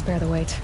bear the weight.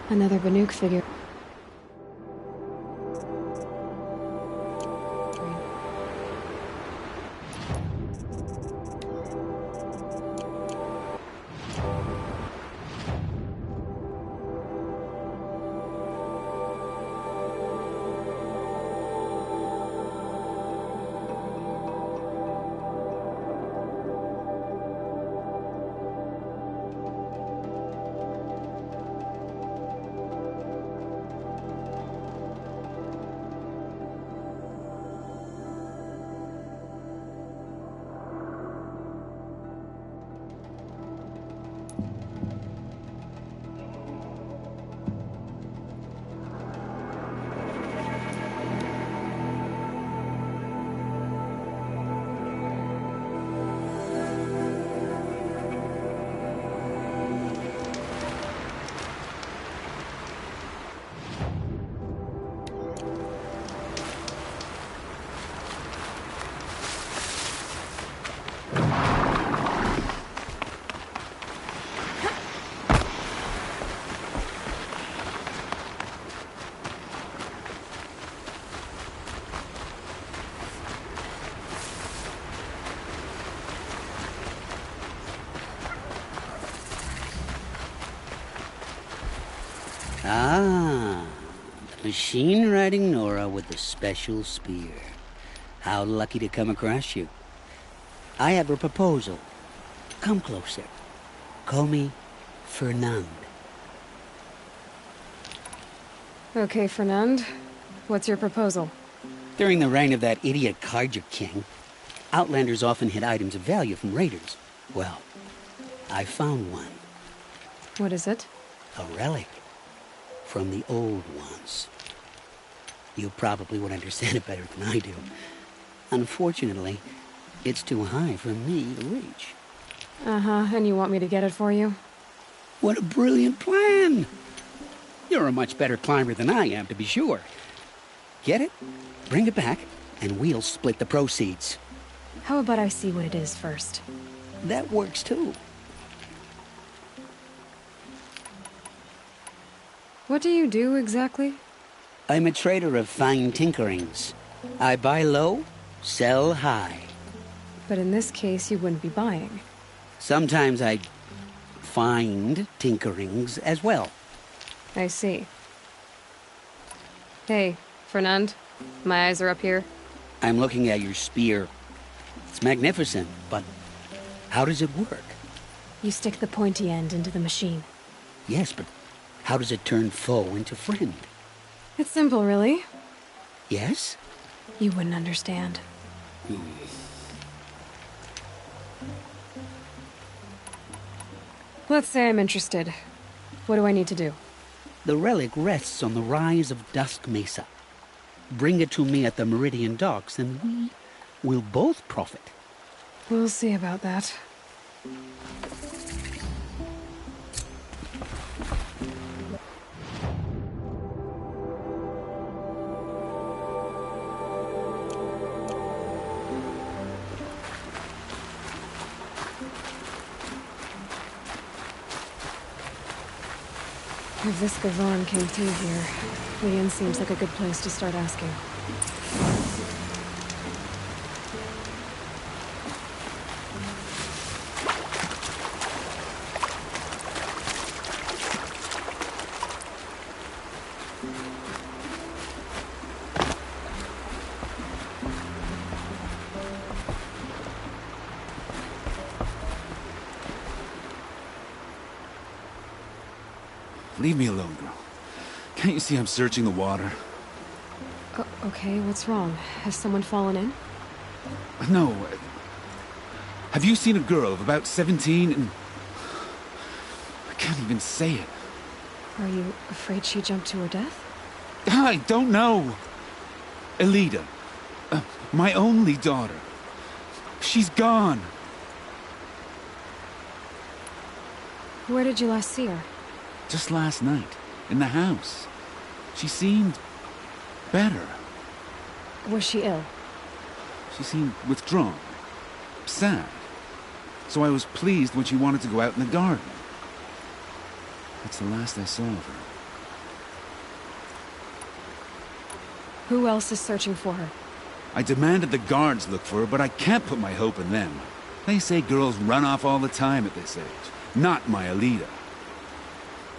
Another Banuk figure. Ah, the machine-riding Nora with the special spear. How lucky to come across you. I have a proposal. Come closer. Call me Fernand. Okay, Fernand. What's your proposal? During the reign of that idiot Carja King, Outlanders often hid items of value from raiders. Well, I found one. What is it? A relic. From the old ones. You probably would understand it better than I do. Unfortunately, it's too high for me to reach. Uh-huh, and you want me to get it for you? What a brilliant plan! You're a much better climber than I am, to be sure. Get it, bring it back, and we'll split the proceeds. How about I see what it is first? That works too. What do you do, exactly? I'm a trader of fine tinkerings. I buy low, sell high. But in this case, you wouldn't be buying. Sometimes I find tinkerings as well. I see. Hey, Fernand. My eyes are up here. I'm looking at your spear. It's magnificent, but how does it work? You stick the pointy end into the machine. Yes, but how does it turn foe into friend? It's simple, really. Yes? You wouldn't understand. Let's say I'm interested. What do I need to do? The relic rests on the rise of Dusk Mesa. Bring it to me at the Meridian docks, and we will both profit. We'll see about that. If this Gavon came through here, the inn seems like a good place to start asking. Leave me alone, girl. Can't you see I'm searching the water? Okay, what's wrong? Has someone fallen in? No. Have you seen a girl of about 17 and... I can't even say it. Are you afraid she jumped to her death? I don't know. Elida. My only daughter. She's gone. Where did you last see her? Just last night, in the house. She seemed better. Was she ill? She seemed withdrawn, sad. So I was pleased when she wanted to go out in the garden. That's the last I saw of her. Who else is searching for her? I demanded the guards look for her, but I can't put my hope in them. They say girls run off all the time at this age. Not my Alita.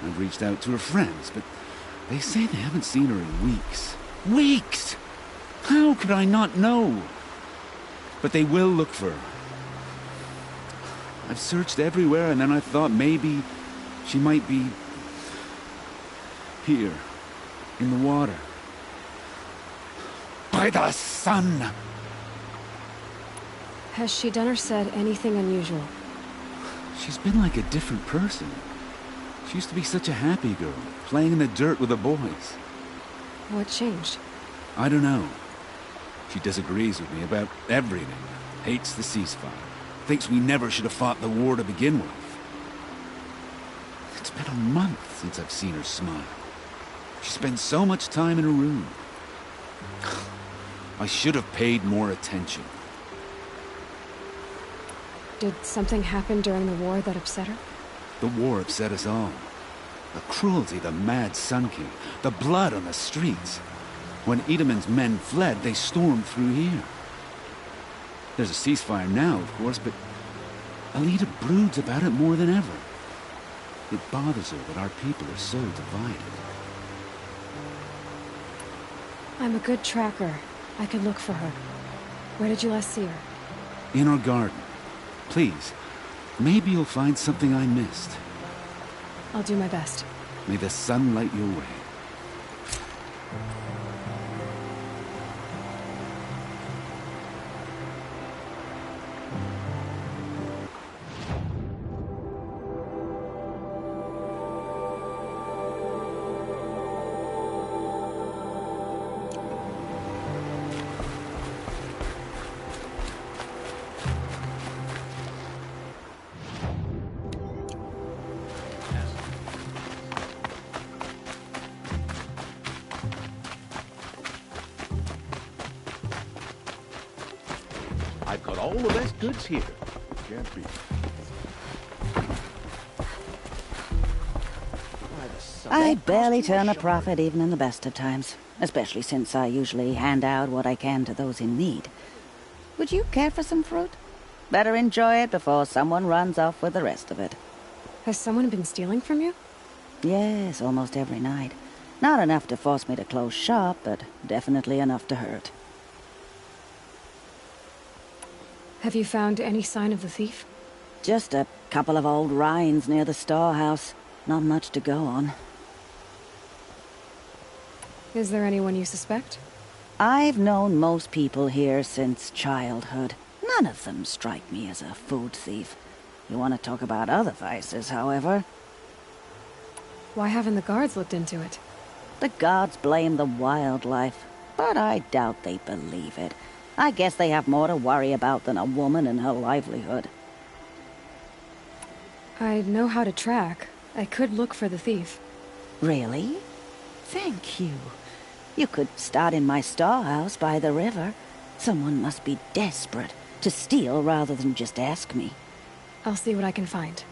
I've reached out to her friends, but they say they haven't seen her in weeks. Weeks! How could I not know? But they will look for her. I've searched everywhere, and then I thought maybe she might be here, in the water. By the sun! Has she done or said anything unusual? She's been like a different person. She used to be such a happy girl, playing in the dirt with the boys. What changed? I don't know. She disagrees with me about everything. Hates the ceasefire. Thinks we never should have fought the war to begin with. It's been a month since I've seen her smile. She spends so much time in her room. I should have paid more attention. Did something happen during the war that upset her? The war upset us all. The cruelty the Mad Sun King, the blood on the streets. When Itaman's men fled, they stormed through here. There's a ceasefire now, of course, but Alita broods about it more than ever. It bothers her that our people are so divided. I'm a good tracker. I could look for her. Where did you last see her? In our garden. Please, maybe you'll find something I missed. I'll do my best. May the sun light your way. I've got all the best goods here. Can't beat. I barely turn a profit even in the best of times, especially since I usually hand out what I can to those in need. Would you care for some fruit? Better enjoy it before someone runs off with the rest of it. Has someone been stealing from you? Yes, almost every night. Not enough to force me to close shop, but definitely enough to hurt. Have you found any sign of the thief? Just a couple of old rinds near the storehouse. Not much to go on. Is there anyone you suspect? I've known most people here since childhood. None of them strike me as a food thief. You want to talk about other vices, however? Why haven't the guards looked into it? The gods blame the wildlife, but I doubt they believe it. I guess they have more to worry about than a woman and her livelihood. I know how to track. I could look for the thief. Really? Thank you. You could start in my storehouse by the river. Someone must be desperate to steal rather than just ask me. I'll see what I can find.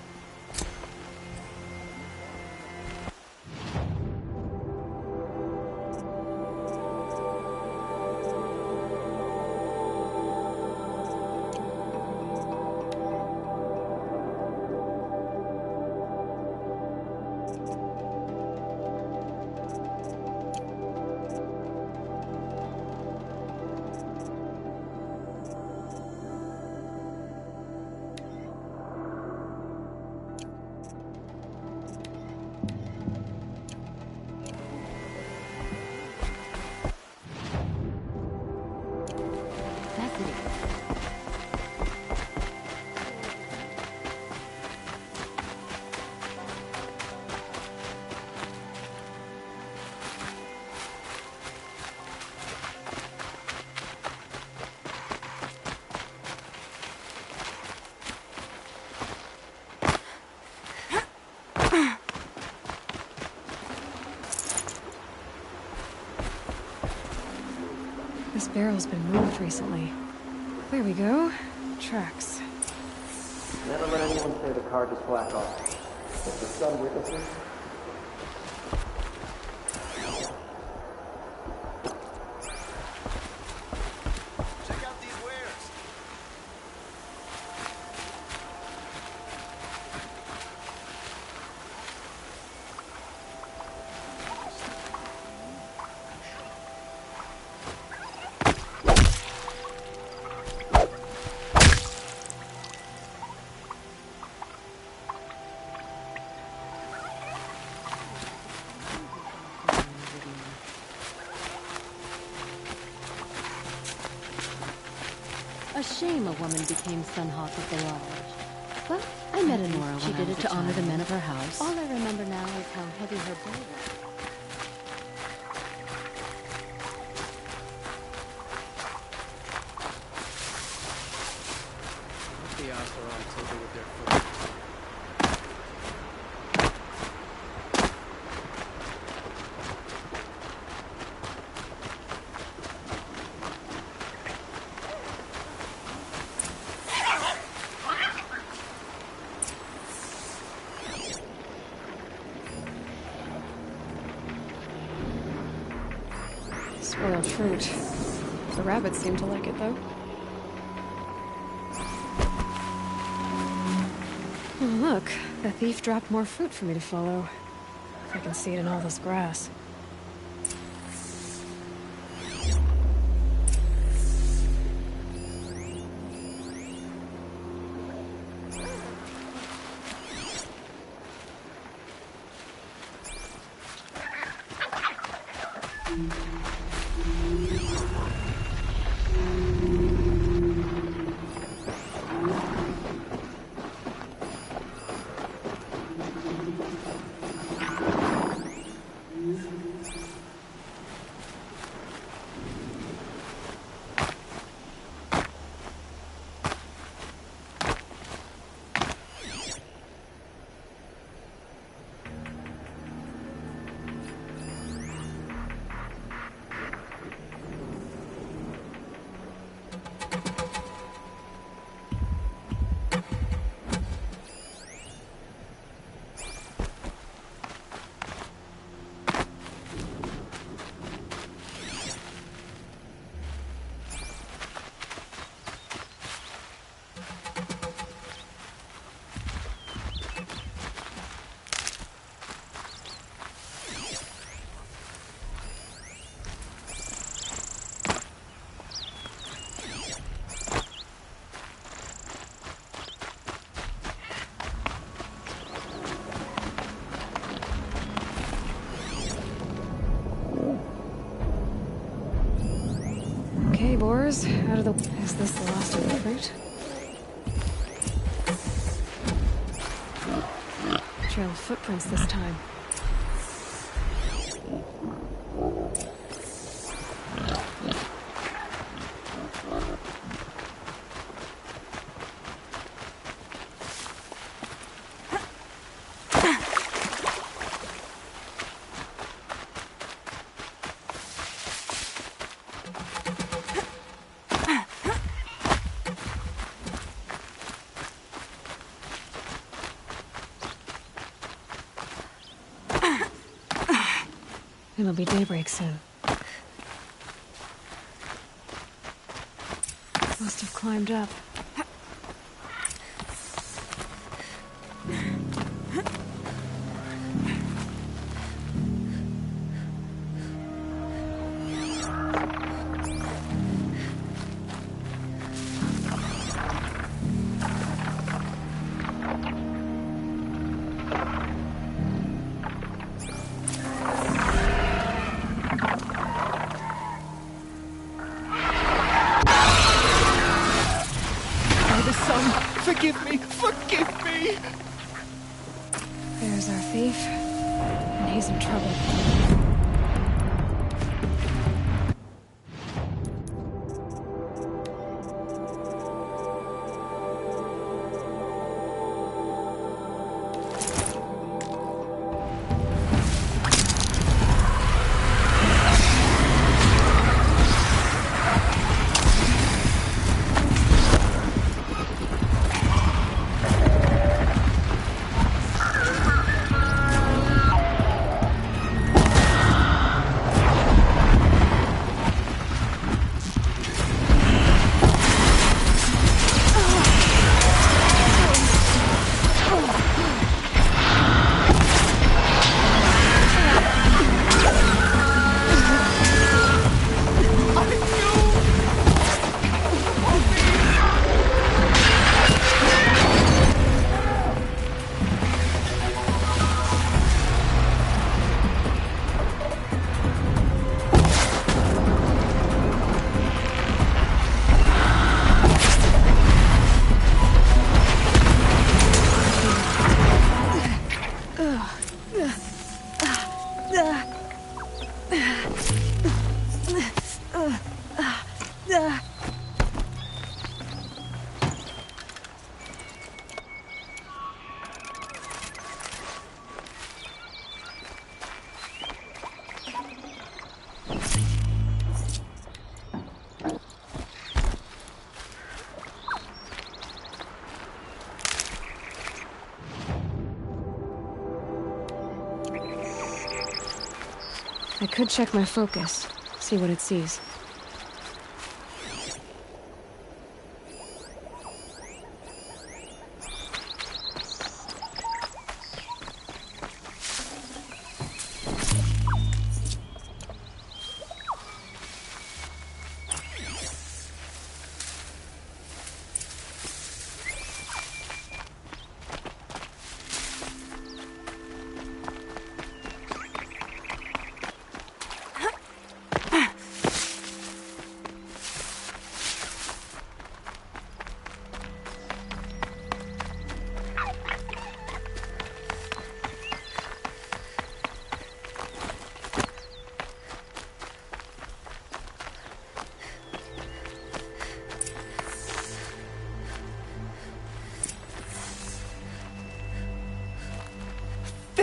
This barrel's been moved recently. There we go. Tracks. Never let anyone say the card is black off. If the sun witnesses, shame a woman became Sunhawk of the Lodge. But I met Nora when She did it to honor the men of her house. All I remember now is how heavy her bow was. The odds are on tilted with their foot. Spoiled fruit. The rabbits seem to like it, though. Oh, look. The thief dropped more fruit for me to follow. If I can see it in all this grass. Okay, boars, out of the... Is this the last of the fruit? Trail of footprints this time. It'll be daybreak soon. Must have climbed up. Forgive me! Forgive me! There's our thief. And he's in trouble. I could check my focus, see what it sees.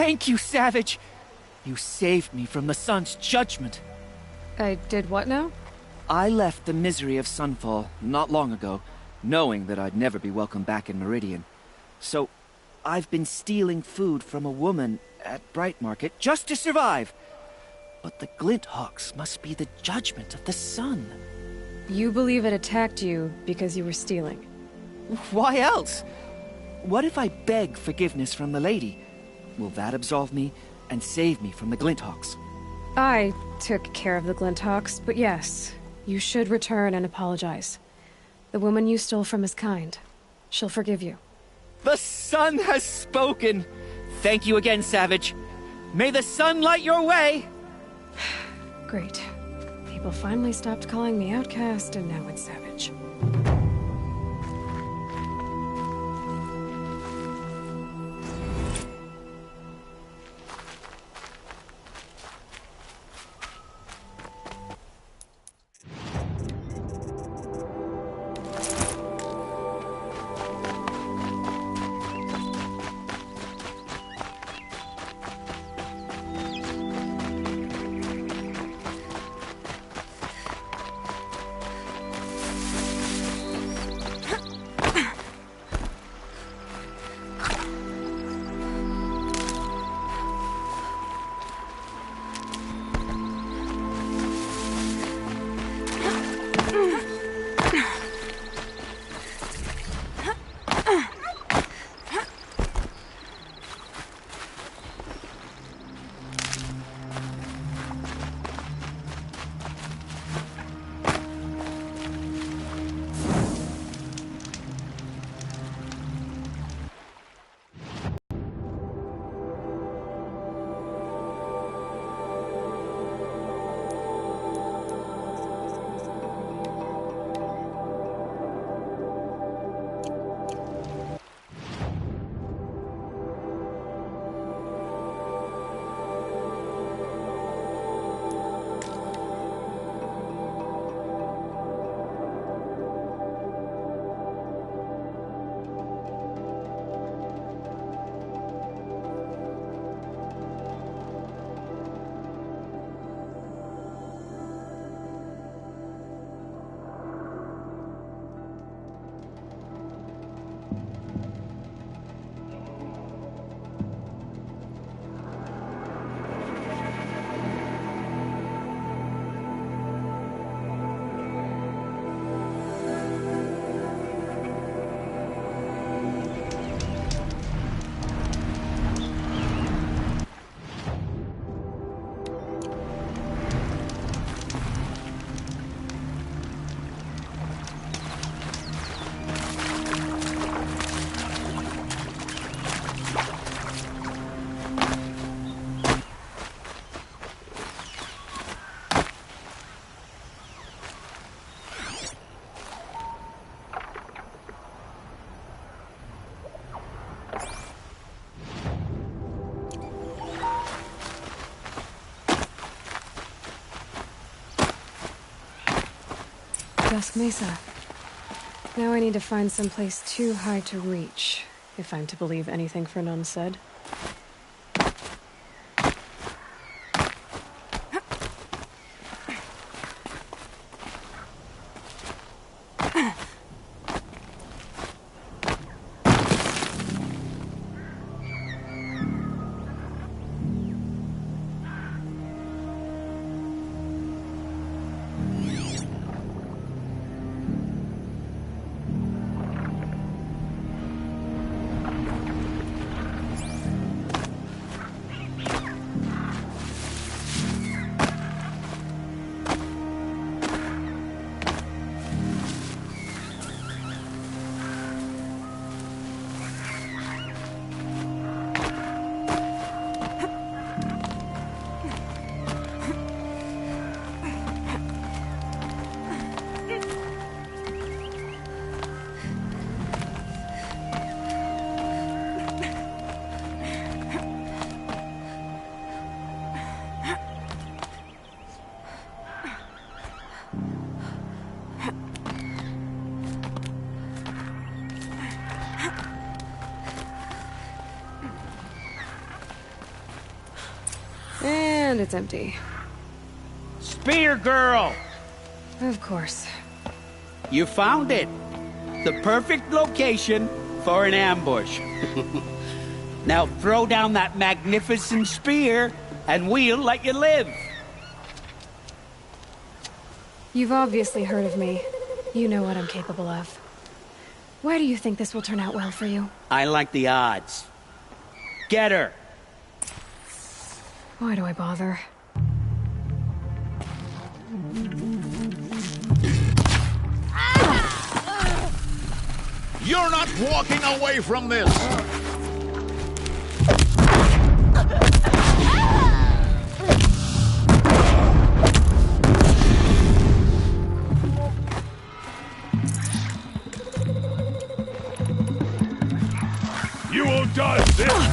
Thank you, Savage! You saved me from the sun's judgment. I did what now? I left the misery of Sunfall not long ago, knowing that I'd never be welcome back in Meridian. So, I've been stealing food from a woman at Bright Market just to survive. But the Glinthawks must be the judgment of the sun. You believe it attacked you because you were stealing? Why else? What if I beg forgiveness from the lady? Will that absolve me and save me from the Glinthawks? I took care of the Glinthawks, but yes, you should return and apologize. The woman you stole from is kind. She'll forgive you. The sun has spoken! Thank you again, Savage. May the sun light your way! Great. People finally stopped calling me outcast, and now it's Savage. Dusk Mesa. Now I need to find someplace too high to reach, if I'm to believe anything Fernand said. And it's empty. Spear girl! Of course. You found it. The perfect location for an ambush. Now throw down that magnificent spear, and we'll let you live. You've obviously heard of me. You know what I'm capable of. Why do you think this will turn out well for you? I like the odds. Get her. Why do I bother? You're not walking away from this! You won't dodge this!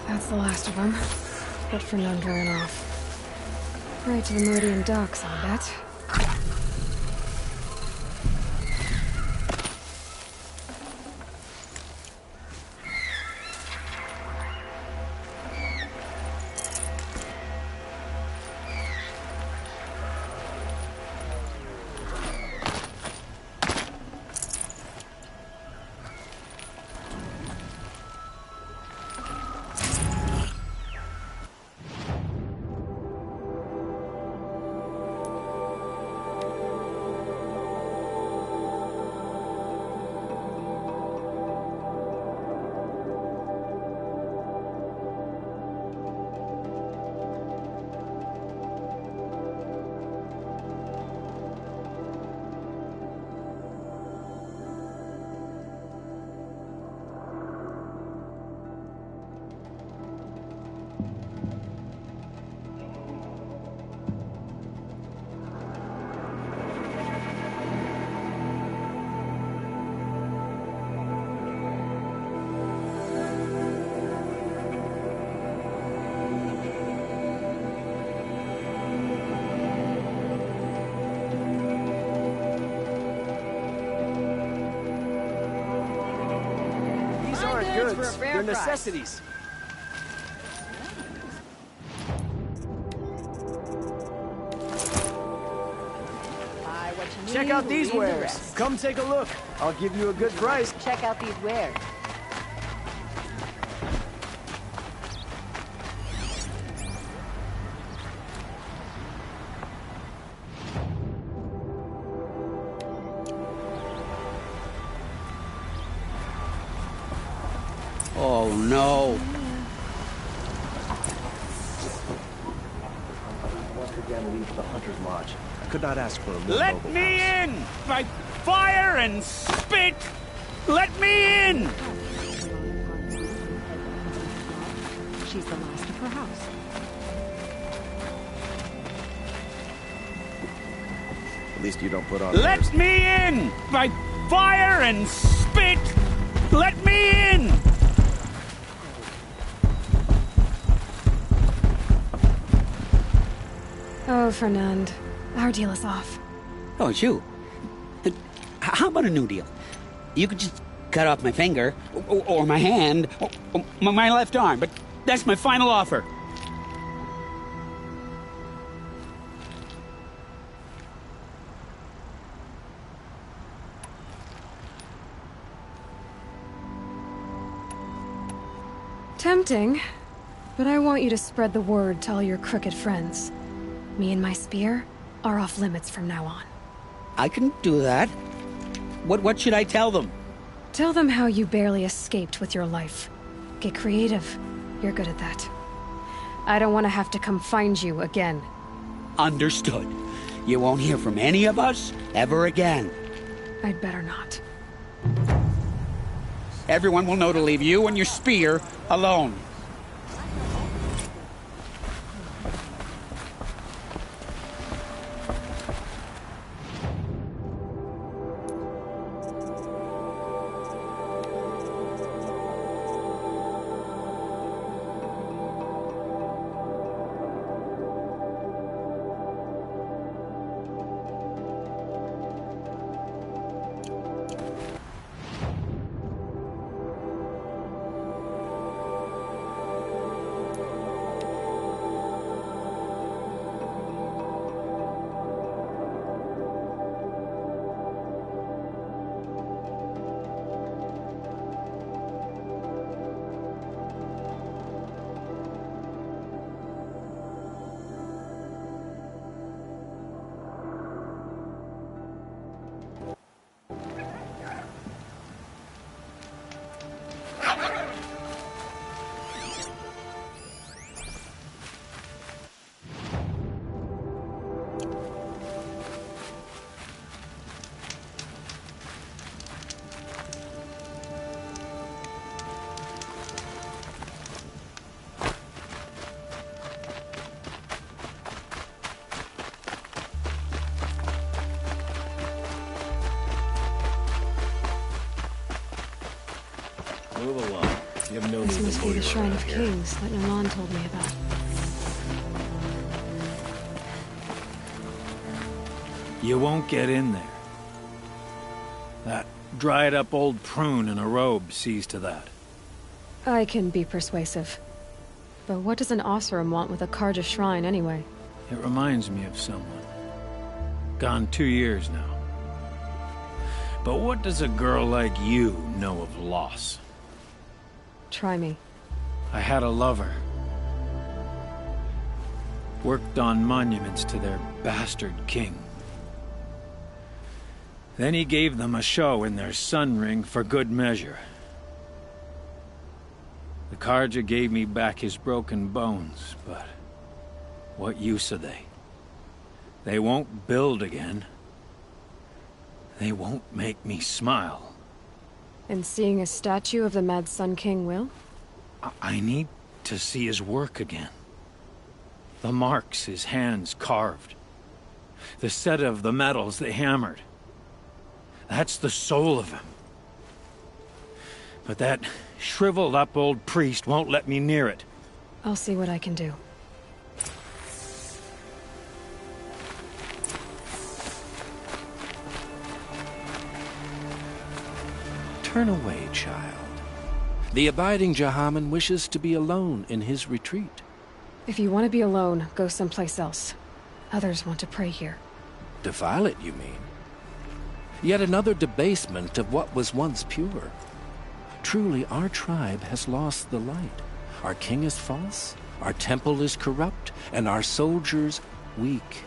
That's the last of them. But Fernand ran off. Right to the Meridian docks, I'll bet. Goods. They're necessities. Check out these wares. Come take a look. I'll give you a good price. Check out these wares. Oh, no. Once again leaves the Hunter's Lodge. I could not ask for a more Let noble me house. in! By fire and spit! Let me in! She's the last of her house. At least you don't put on Let airs. me in! By fire and spit! Let me in! Oh, Fernand. Our deal is off. Oh, it's you. How about a new deal? You could just cut off my finger, or my hand, or my left arm, but that's my final offer. Tempting, but I want you to spread the word to all your crooked friends. Me and my spear are off limits from now on. I can do that. What should I tell them? Tell them how you barely escaped with your life. Get creative. You're good at that. I don't want to have to come find you again. Understood. You won't hear from any of us ever again. I'd better not. Everyone will know to leave you and your spear alone. Move along. You have no This need must to be the loiter Shrine around of here. Kings that Nolan told me about. You won't get in there. That dried-up old prune in a robe sees to that. I can be persuasive. But what does an Oseram want with a Carja shrine, anyway? It reminds me of someone. Gone 2 years now. But what does a girl like you know of loss? Try me. I had a lover. Worked on monuments to their bastard king. Then he gave them a show in their sun ring for good measure. The Carja gave me back his broken bones, but what use are they? They won't build again. They won't make me smile. And seeing a statue of the Mad Sun King will? I need to see his work again. The marks his hands carved. The set of the metals they hammered. That's the soul of him. But that shriveled-up old priest won't let me near it. I'll see what I can do. Turn away, child. The abiding Jahaman wishes to be alone in his retreat. If you want to be alone, go someplace else. Others want to pray here. Defile it, you mean? Yet another debasement of what was once pure. Truly, our tribe has lost the light. Our king is false, our temple is corrupt, and our soldiers weak.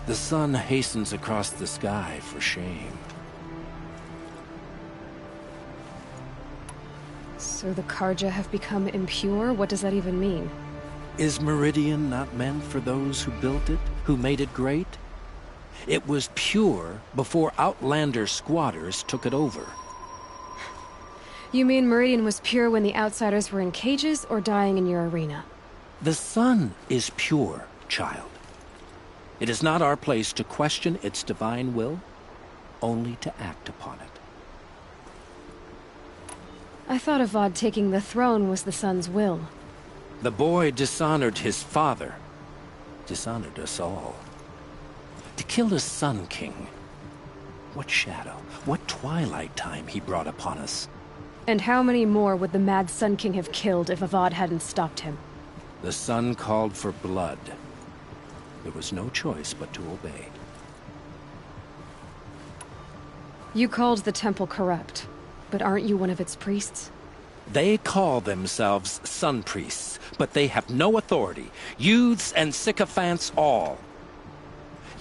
The sun hastens across the sky for shame. So the Carja have become impure? What does that even mean? Is Meridian not meant for those who built it, who made it great? It was pure before outlander squatters took it over. You mean Meridian was pure when the outsiders were in cages or dying in your arena? The sun is pure, child. It is not our place to question its divine will, only to act upon it. I thought Avad taking the throne was the sun's will. The boy dishonored his father, dishonored us all. To kill a sun king. What shadow, what twilight time he brought upon us. And how many more would the Mad Sun King have killed if Avad hadn't stopped him? The sun called for blood. There was no choice but to obey. You called the temple corrupt, but aren't you one of its priests? They call themselves sun priests, but they have no authority. Youths and sycophants all.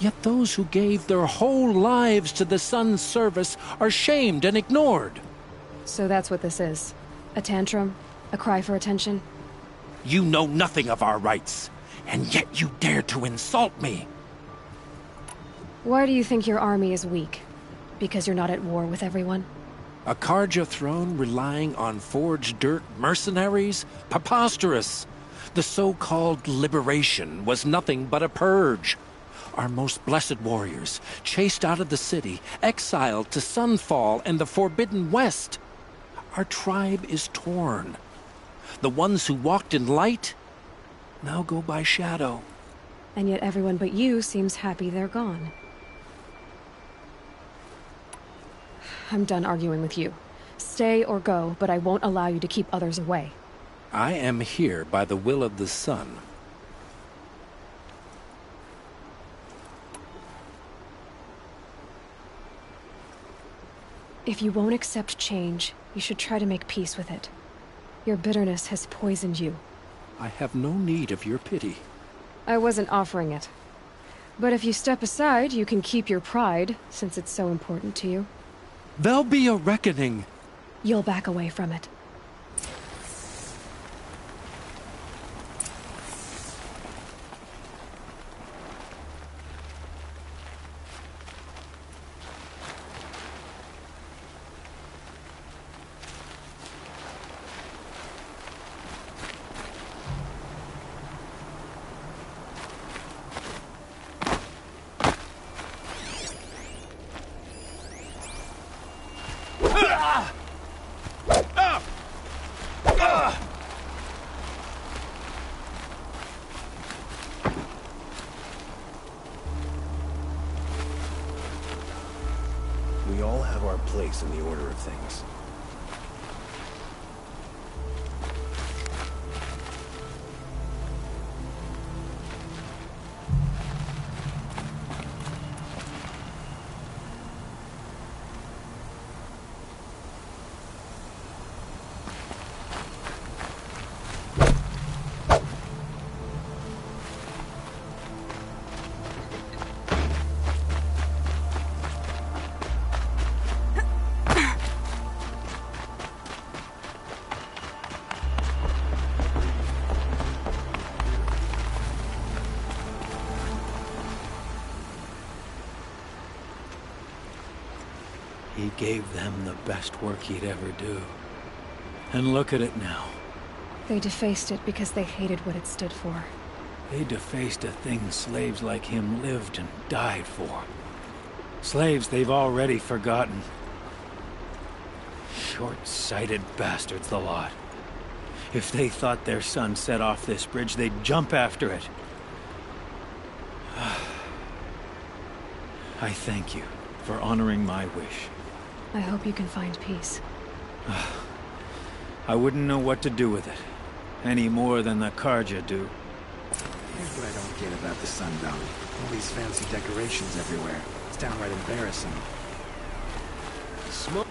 Yet those who gave their whole lives to the sun's service are shamed and ignored. So that's what this is. A tantrum? A cry for attention? You know nothing of our rights, and yet you dare to insult me. Why do you think your army is weak? Because you're not at war with everyone? A Carja throne relying on forged dirt mercenaries? Preposterous! The so-called liberation was nothing but a purge. Our most blessed warriors, chased out of the city, exiled to Sunfall and the Forbidden West. Our tribe is torn. The ones who walked in light now go by shadow. And yet everyone but you seems happy they're gone. I'm done arguing with you. Stay or go, but I won't allow you to keep others away. I am here by the will of the sun. If you won't accept change, you should try to make peace with it. Your bitterness has poisoned you. I have no need of your pity. I wasn't offering it. But if you step aside, you can keep your pride, since it's so important to you. There'll be a reckoning. You'll back away from it. We all have our place in the order of things. He gave them the best work he'd ever do. And look at it now. They defaced it because they hated what it stood for. They defaced a thing slaves like him lived and died for. Slaves they've already forgotten. Short-sighted bastards, the lot. If they thought their son set off this bridge, they'd jump after it. I thank you for honoring my wish. I hope you can find peace. I wouldn't know what to do with it, any more than the Carja do. Here's what I don't get about the Sundown. All these fancy decorations everywhere. It's downright embarrassing. Smoke.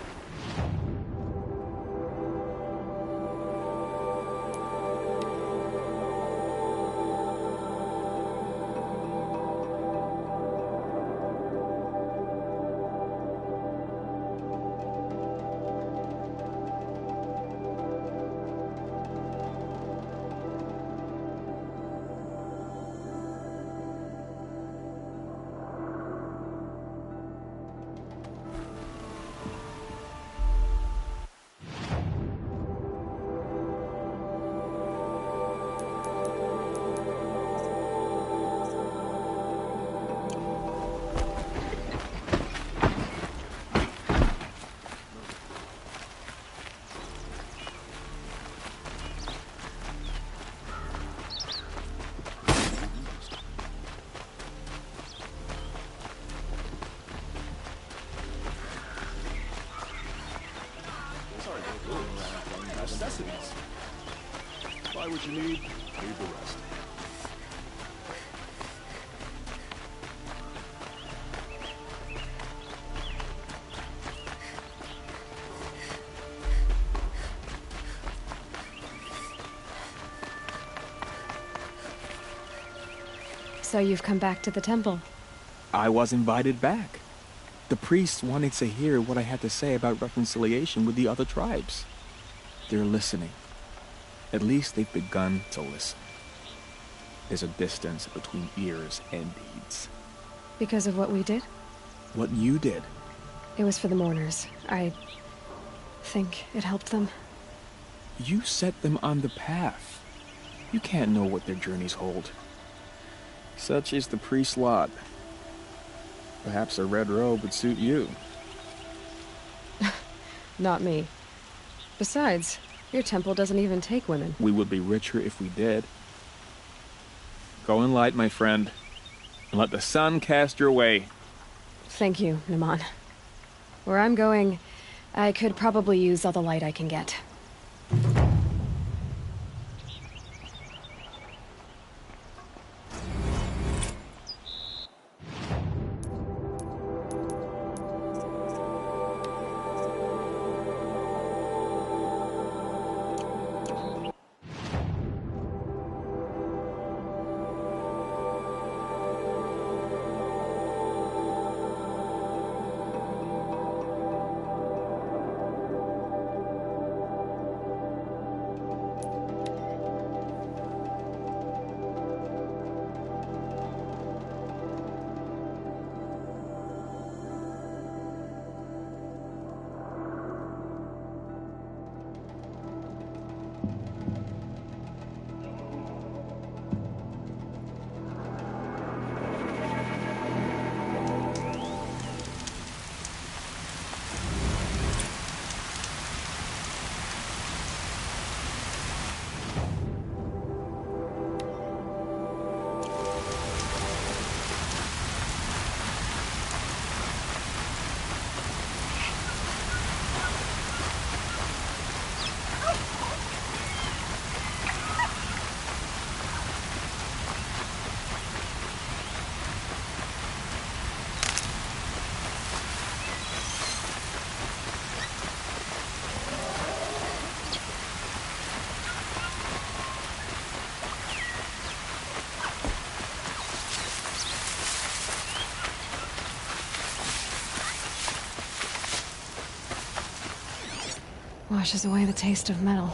Necessities. Buy what you need, leave the rest. So you've come back to the temple? I was invited back. The priests wanted to hear what I had to say about reconciliation with the other tribes. They're listening. At least they've begun to listen. There's a distance between ears and deeds. Because of what we did? What you did. It was for the mourners. I think it helped them. You set them on the path. You can't know what their journeys hold. Such is the priest's lot. Perhaps a red robe would suit you. Not me. Besides, your temple doesn't even take women. We would be richer if we did. Go in light, my friend, and let the sun cast your way. Thank you, Naman. Where I'm going, I could probably use all the light I can get. Washes away the taste of metal.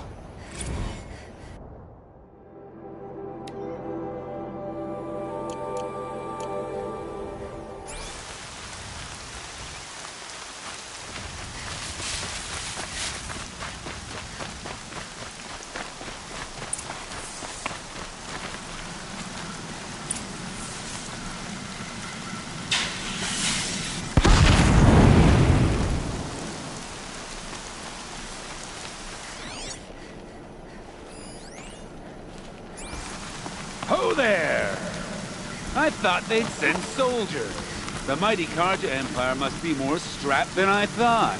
Ho there! I thought they'd send soldiers. The mighty Carja Empire must be more strapped than I thought.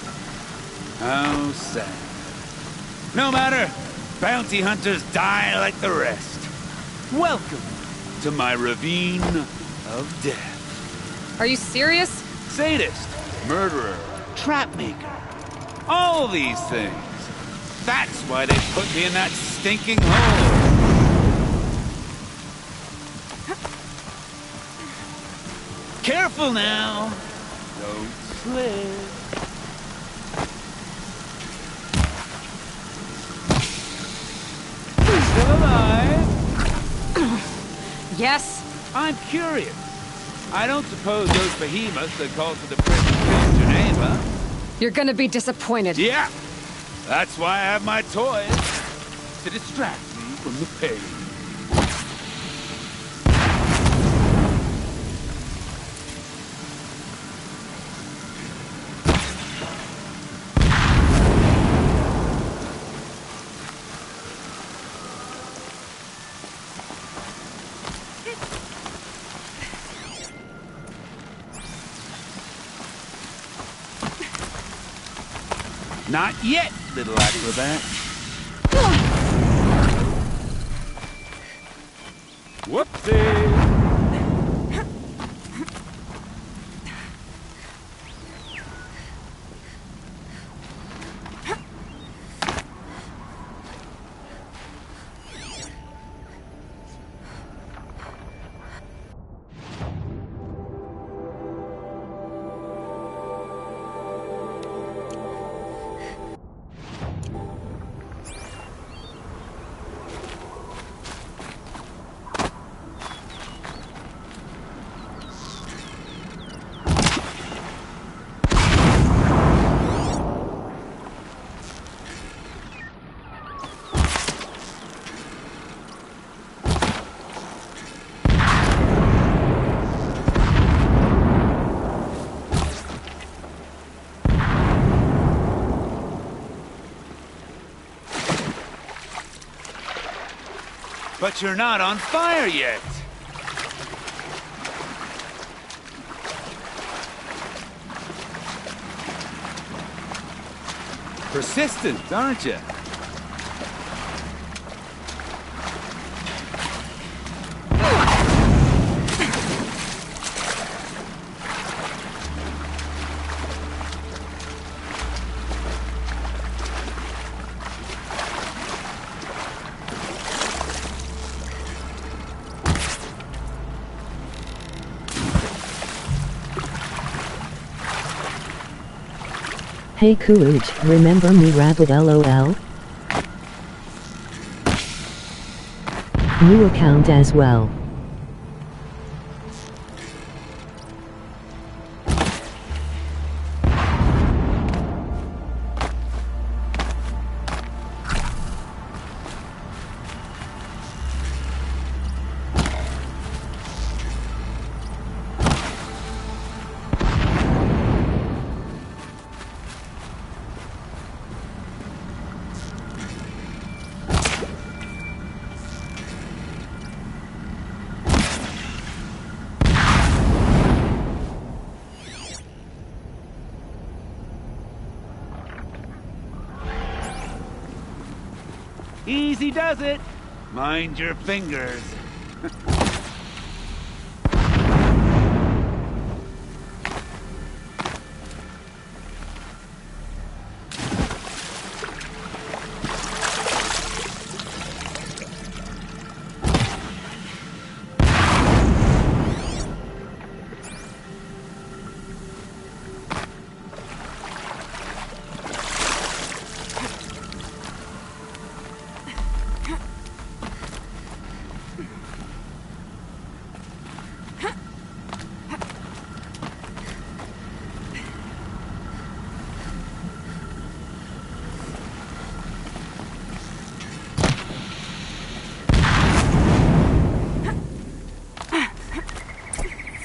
How sad. No matter, bounty hunters die like the rest. Welcome to my ravine of death. Are you serious? Sadist, murderer, trapmaker. All these things. That's why they put me in that stinking hole. Careful now. Don't slip. Still alive? Yes? I'm curious. I don't suppose those behemoths that called for the Prince killed your name, huh? You're gonna be disappointed. Yeah. That's why I have my toys. To distract me from the pain. Not yet, little acrobat. Whoopsie! But you're not on fire yet. Persistent, aren't you? Hey Coouge, remember me Rabbit LOL? New account as well. Easy does it. Mind your fingers.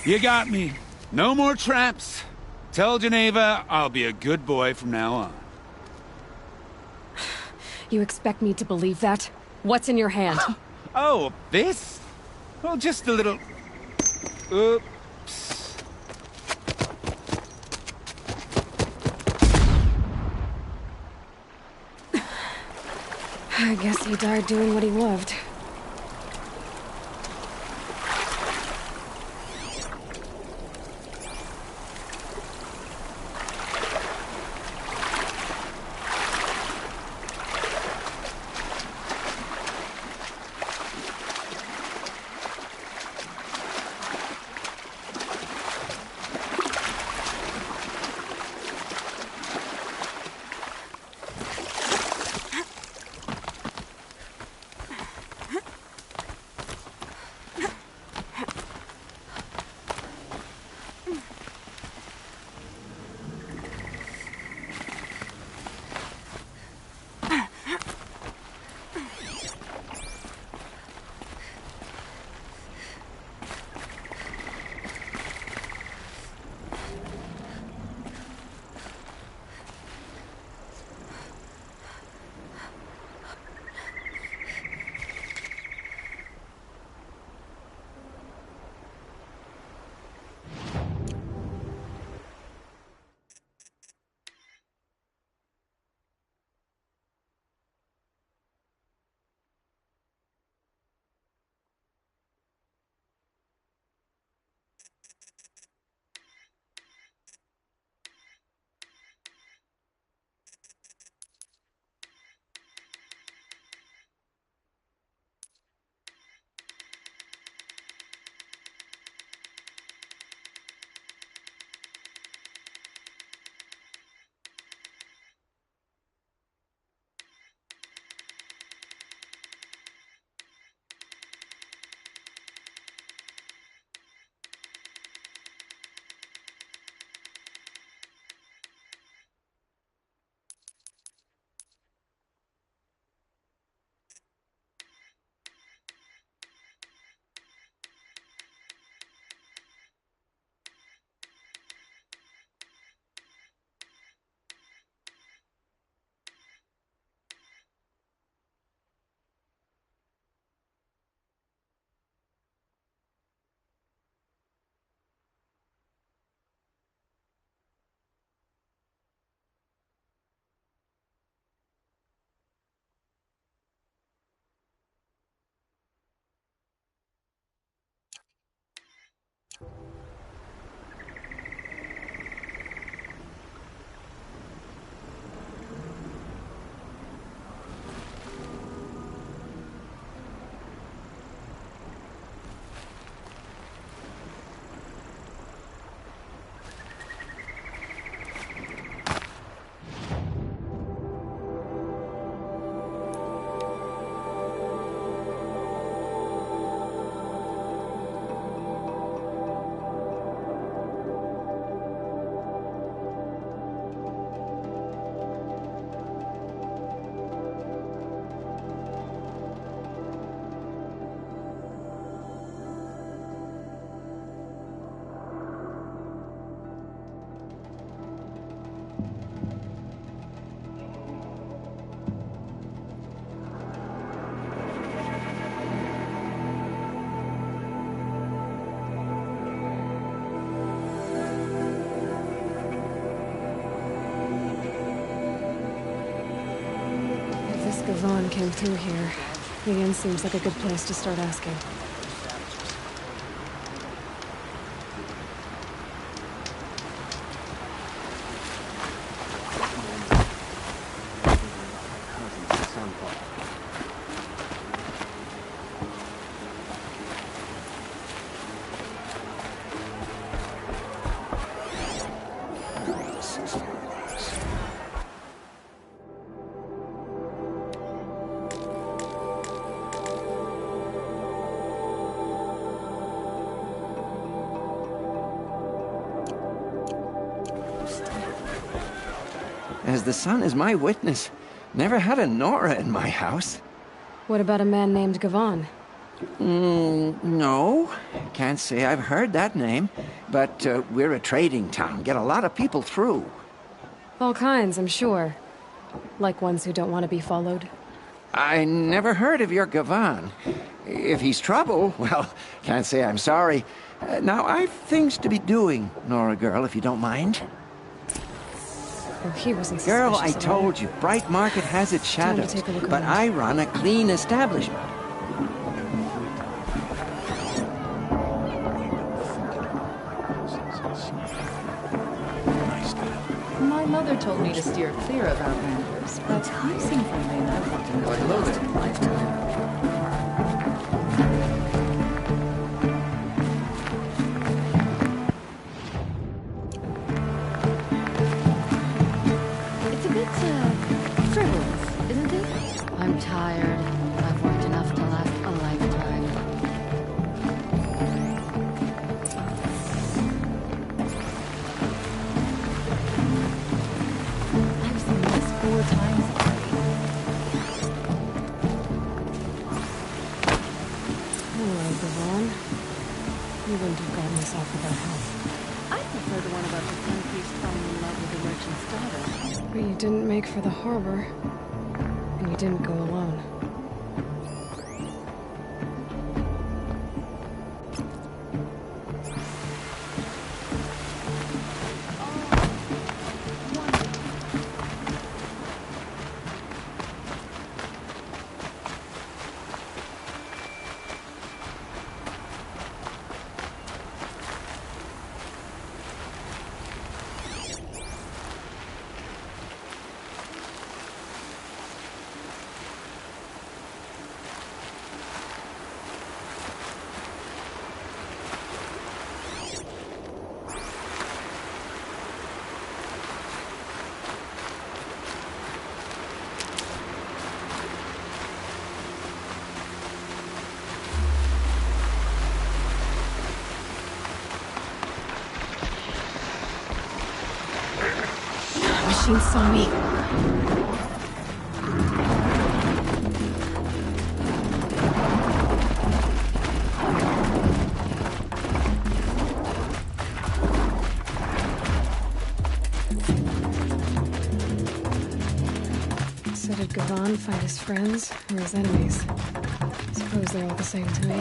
You got me. No more traps. Tell Geneva I'll be a good boy from now on. You expect me to believe that? What's in your hand? Oh, this? Well, just a little... Oops. I guess he died doing what he loved. Gavon came through here, the inn seems like a good place to start asking. As the sun is my witness, never had a Nora in my house. What about a man named Gavon? No. Can't say I've heard that name. But we're a trading town. Get a lot of people through. All kinds, I'm sure. Like ones who don't want to be followed. I never heard of your Gavon. If he's trouble, well, can't say I'm sorry. Now, I've things to be doing, Nora girl, if you don't mind. Oh, he wasn't Girl, I suspicious at all. told you, Bright Market has its Time to shadows, take a look but around. I run a clean establishment. My mother told me to steer clear of outlanders, but you seem friendly enough to know it lasted a lifetime. It's a bit, frivolous, isn't it? I'm tired. I've worked enough to last a lifetime. I've seen this 4 times already. Hello, Gavon. You wouldn't have gotten us off without help. I prefer the one about the sun priest falling in love with the merchant's daughter. But you didn't make for the harbor. And you didn't go alone. Machine saw me. So did Gavon find his friends or his enemies? Suppose they're all the same to me.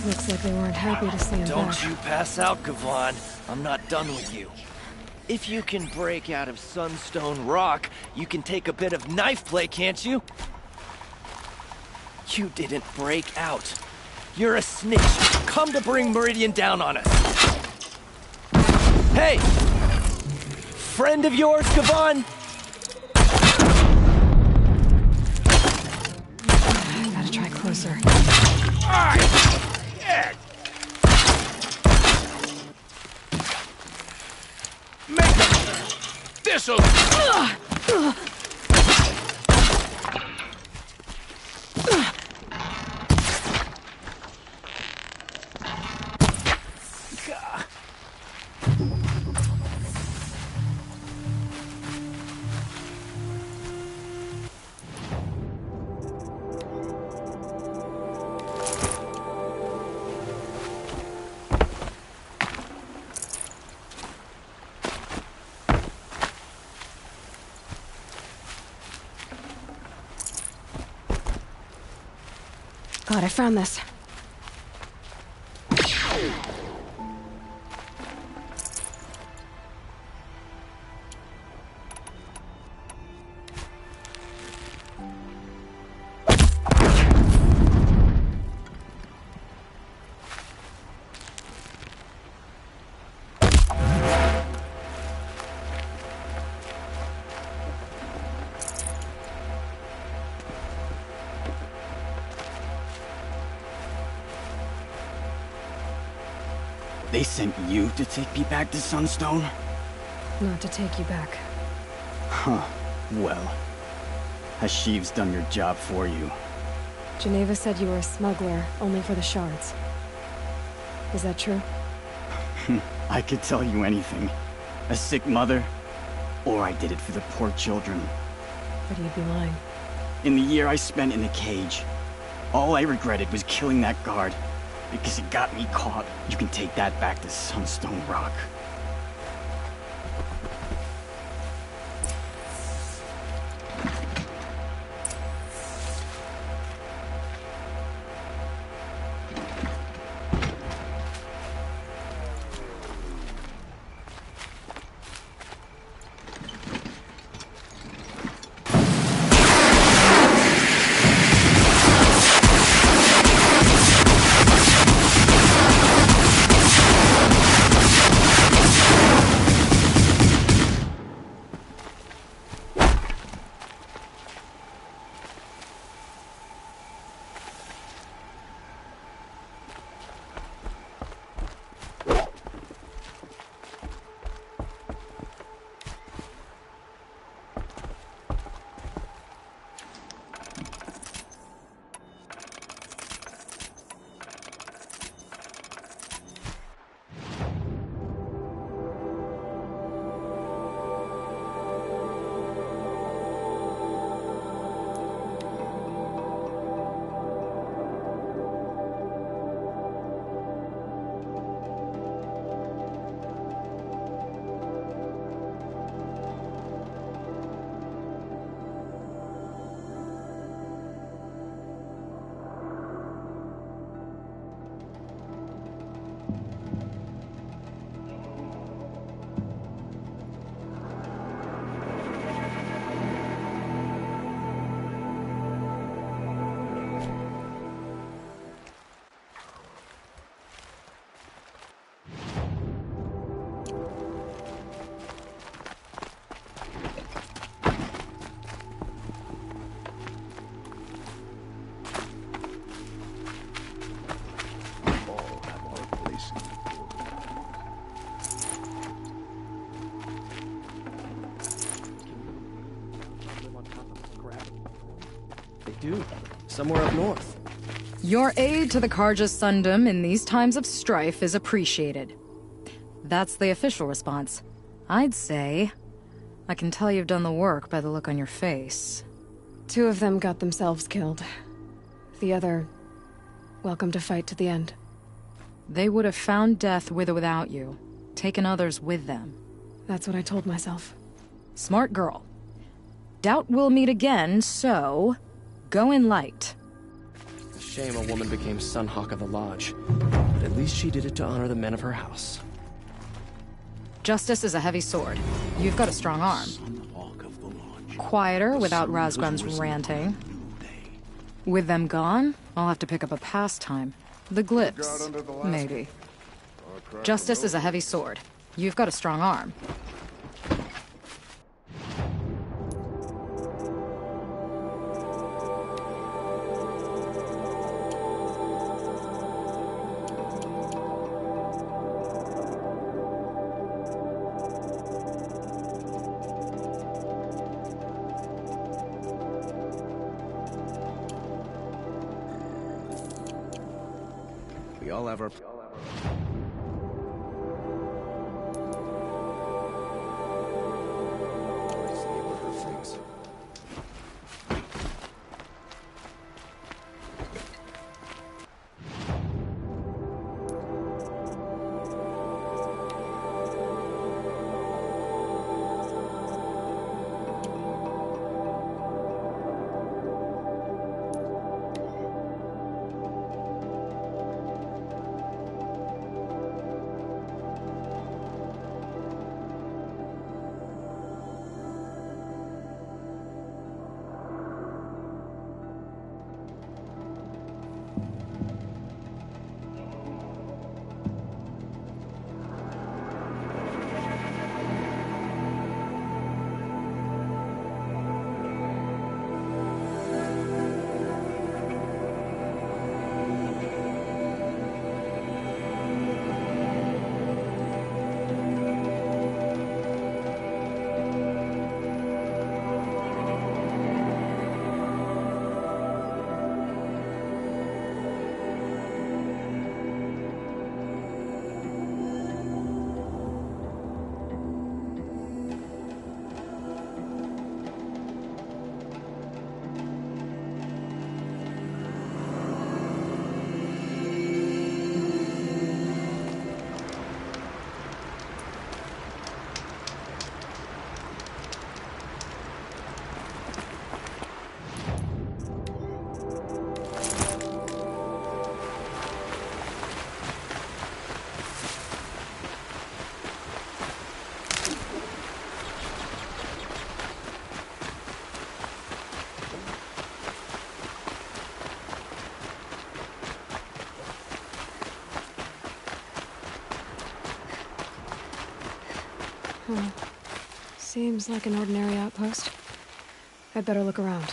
Looks like they weren't happy to see him Don't back. you pass out, Gavon. I'm not done with you. If you can break out of Sunstone Rock, you can take a bit of knife play, can't you? You didn't break out. You're a snitch. Come to bring Meridian down on us. Hey! Friend of yours, Gavon? I gotta try closer. This'll... God, I found this. They sent you to take me back to Sunstone? Not to take you back. Huh. Well, Hashiv's done your job for you. Geneva said you were a smuggler, only for the shards. Is that true? I could tell you anything. A sick mother, or I did it for the poor children. But you'd be lying. In the year I spent in the cage, all I regretted was killing that guard, because it got me caught. You can take that back to Sunstone Rock. Do. Somewhere up north. Your aid to the Carja's Sundom in these times of strife is appreciated. That's the official response. I'd say... I can tell you've done the work by the look on your face. 2 of them got themselves killed. The other... welcome to fight to the end. They would have found death with or without you. Taken others with them. That's what I told myself. Smart girl. Doubt we'll meet again, so... go in light. A shame a woman became Sunhawk of the Lodge. But at least she did it to honor the men of her house. Justice is a heavy sword. You've got a strong arm. Quieter without Razgran's ranting. With them gone, I'll have to pick up a pastime. The glyphs, maybe. Justice is a heavy sword. You've got a strong arm. We all have our... Seems like an ordinary outpost. I'd better look around.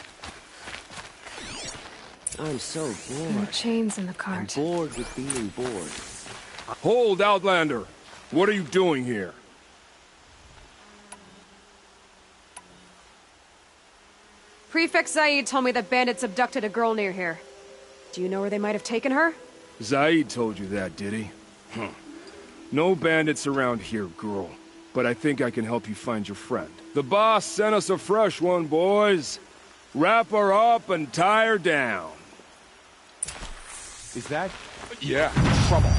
I'm so bored. And the chains in the cart. I'm bored with being bored. Hold, Outlander! What are you doing here? Prefect Zaid told me that bandits abducted a girl near here. Do you know where they might have taken her? Zaid told you that, did he? No bandits around here, girl. But I think I can help you find your friend. The boss sent us a fresh one, boys. Wrap her up and tie her down. Is that? Yeah, trouble.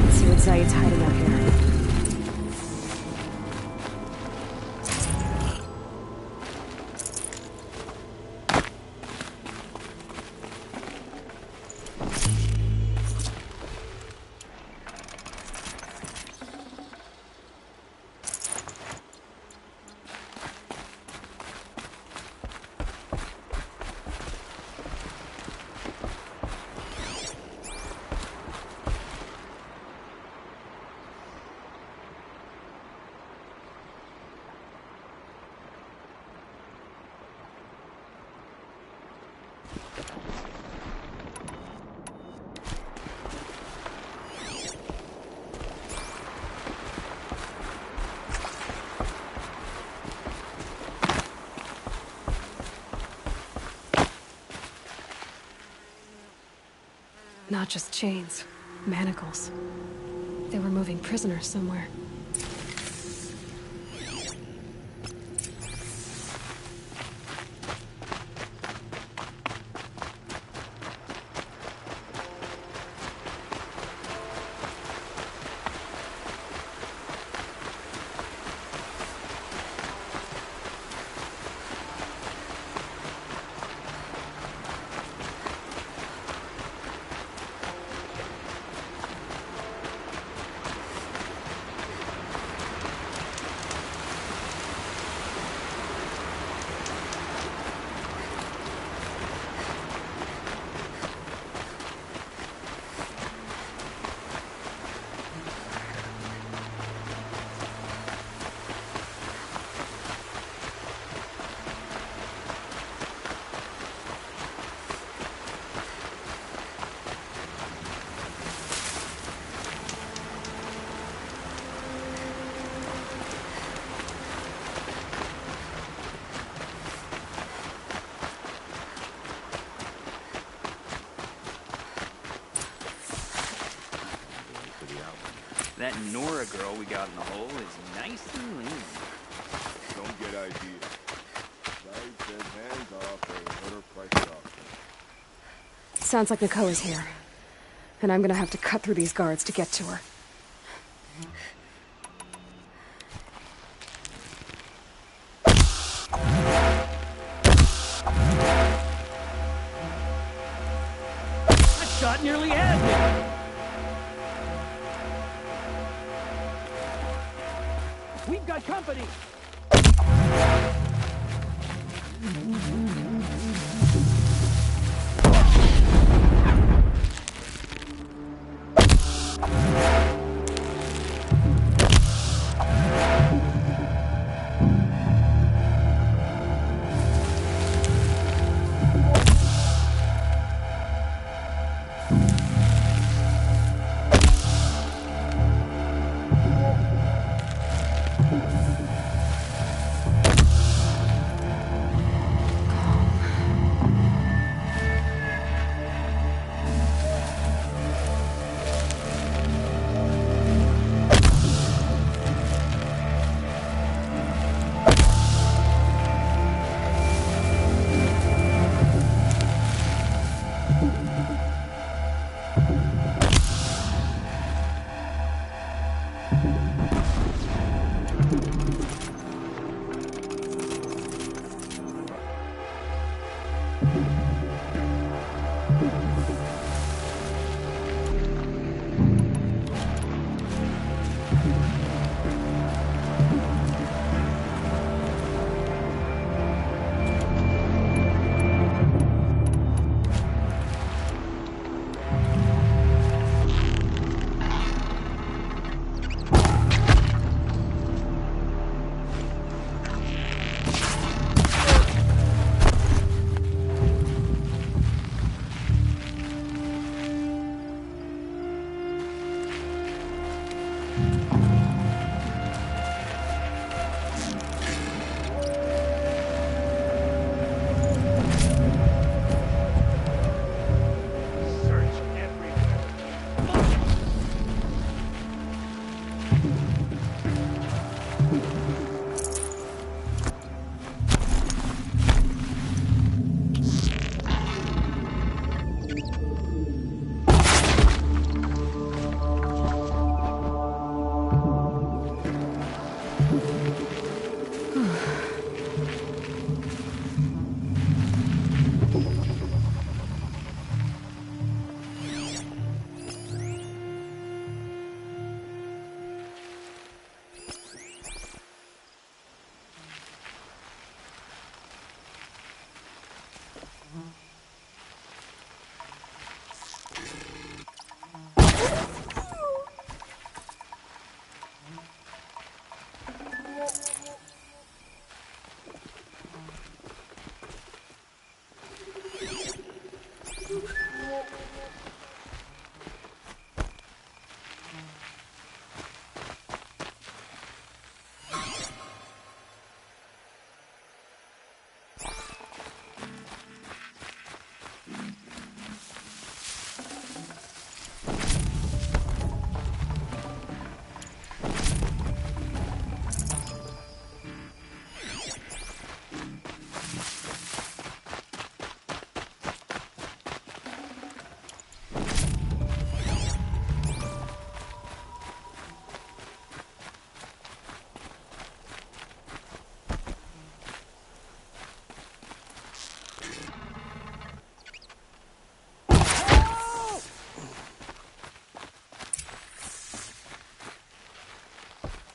Let's see what Zaid's hiding out here. Not just chains, manacles. They were moving prisoners somewhere. That Nora girl we got in the hole is nice and lean. Don't get ideas. Zaid says hands off or let her price it up. Sounds like Nakoa's here. And I'm gonna have to cut through these guards to get to her. That shot nearly had me! We've got company!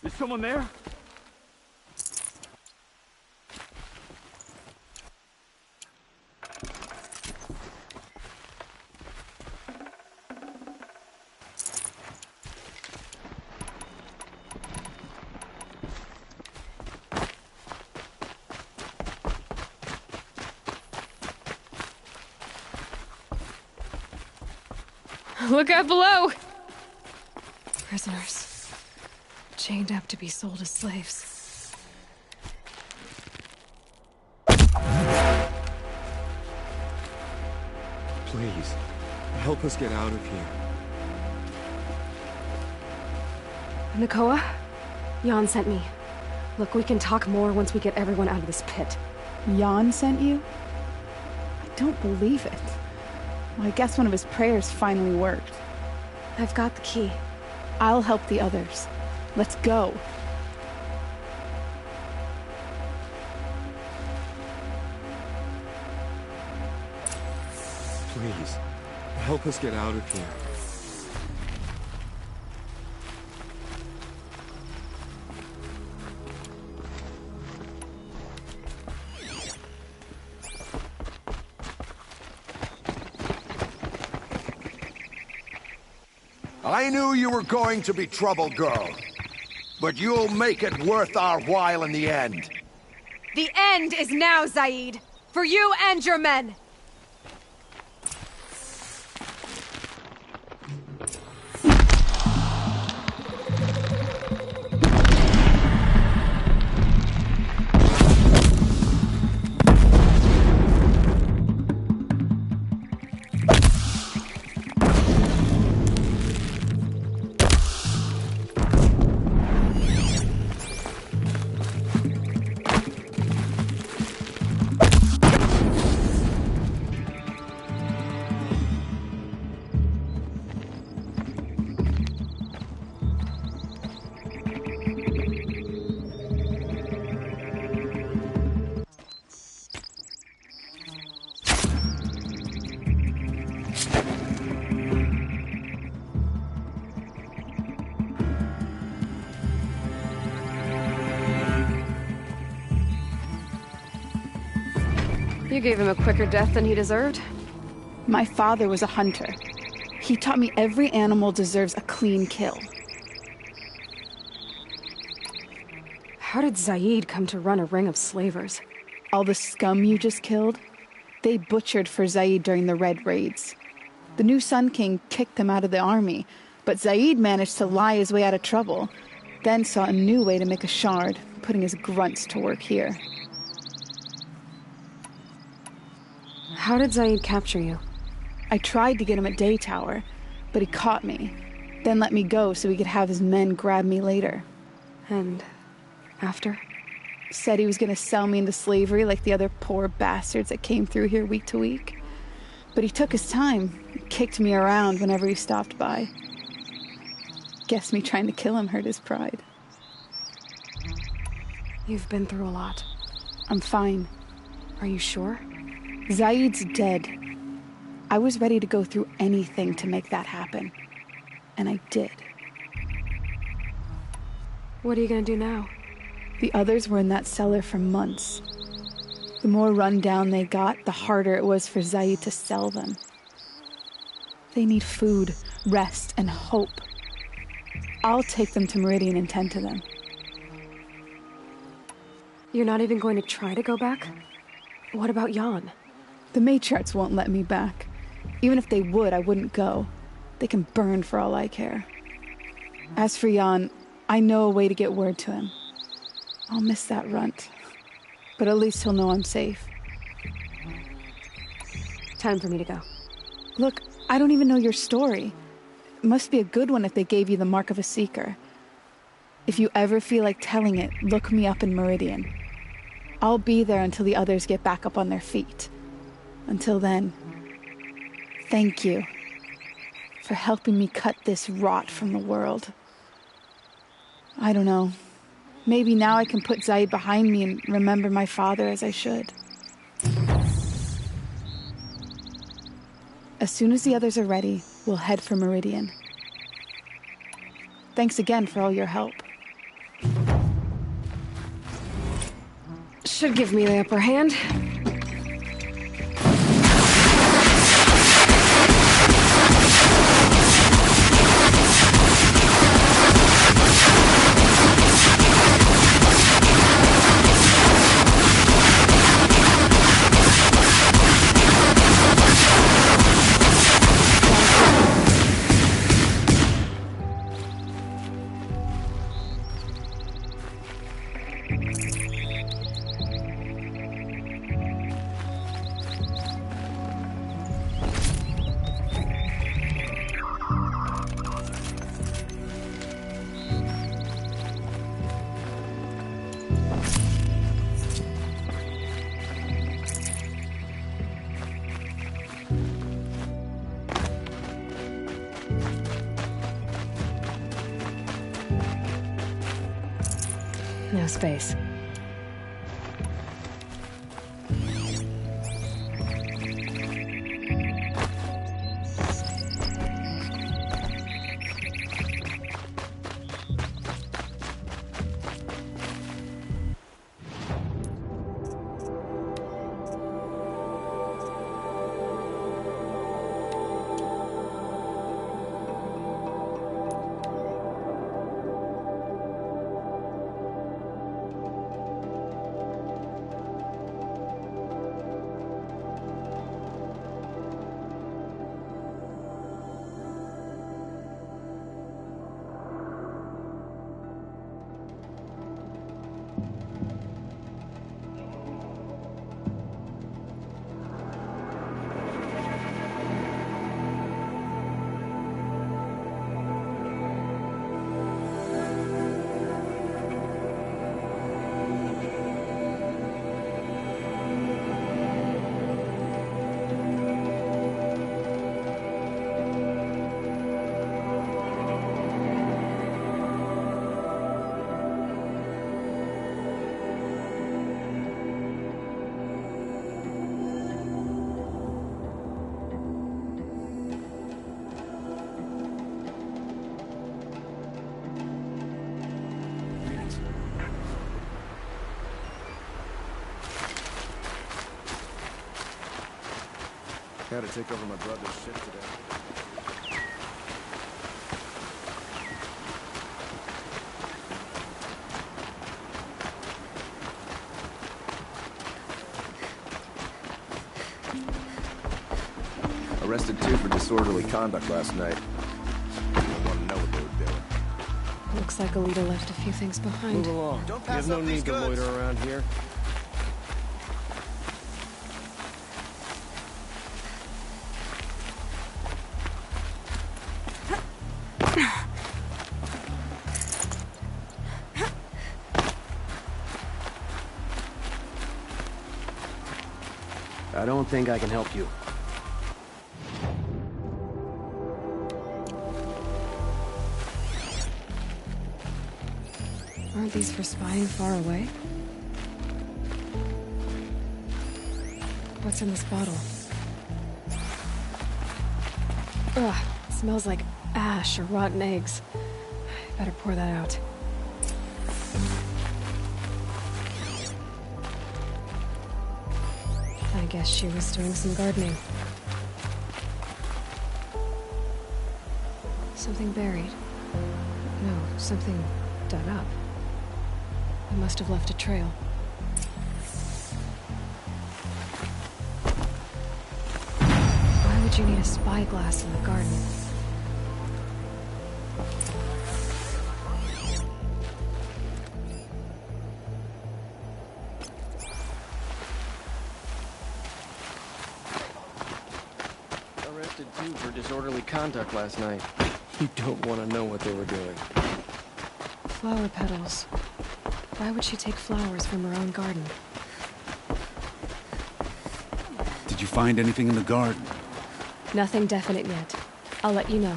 Is someone there? Look out below! Prisoners. Chained up to be sold as slaves. Please, help us get out of here. Nakoa? Jan sent me. Look, we can talk more once we get everyone out of this pit. Jan sent you? I don't believe it. Well, I guess one of his prayers finally worked. I've got the key. I'll help the others. Let's go. Please, help us get out of here. I knew you were going to be trouble, girl. But you'll make it worth our while in the end. The end is now, Zaid. For you and your men. You gave him a quicker death than he deserved. My father was a hunter. He taught me every animal deserves a clean kill. How did Zaid come to run a ring of slavers? All the scum you just killed? They butchered for Zaid during the Red Raids. The new Sun King kicked them out of the army, but Zaid managed to lie his way out of trouble, then saw a new way to make a shard, putting his grunts to work here. How did Zaid capture you? I tried to get him at Day Tower, but he caught me, then let me go so he could have his men grab me later. And after? Said he was going to sell me into slavery like the other poor bastards that came through here week to week. But he took his time, kicked me around whenever he stopped by. Guess me trying to kill him hurt his pride. You've been through a lot. I'm fine. Are you sure? Zaid's dead. I was ready to go through anything to make that happen. And I did. What are you gonna do now? The others were in that cellar for months. The more run down they got, the harder it was for Zaid to sell them. They need food, rest, and hope. I'll take them to Meridian and tend to them. You're not even going to try to go back? What about Jan? The matriarchs won't let me back. Even if they would, I wouldn't go. They can burn for all I care. As for Jan, I know a way to get word to him. I'll miss that runt. But at least he'll know I'm safe. Time for me to go. Look, I don't even know your story. It must be a good one if they gave you the mark of a seeker. If you ever feel like telling it, look me up in Meridian. I'll be there until the others get back up on their feet. Until then, thank you for helping me cut this rot from the world. I don't know. Maybe now I can put Zaid behind me and remember my father as I should. As soon as the others are ready, we'll head for Meridian. Thanks again for all your help. Should give me the upper hand. No space. Had to take over my brother's ship today. Arrested 2 for disorderly conduct last night. I want to know what they were doing. Looks like Alita left a few things behind. Move along. You have no need to loiter around here. I don't think I can help you. Aren't these for spying far away? What's in this bottle? Ugh, smells like ash or rotten eggs. Better pour that out. I guess she was doing some gardening. Something buried. No, something dug up. It must have left a trail. Why would you need a spyglass in the garden? Arrested two for disorderly conduct last night. You don't want to know what they were doing. Flower petals. Why would she take flowers from her own garden? Did you find anything in the garden? Nothing definite yet. I'll let you know.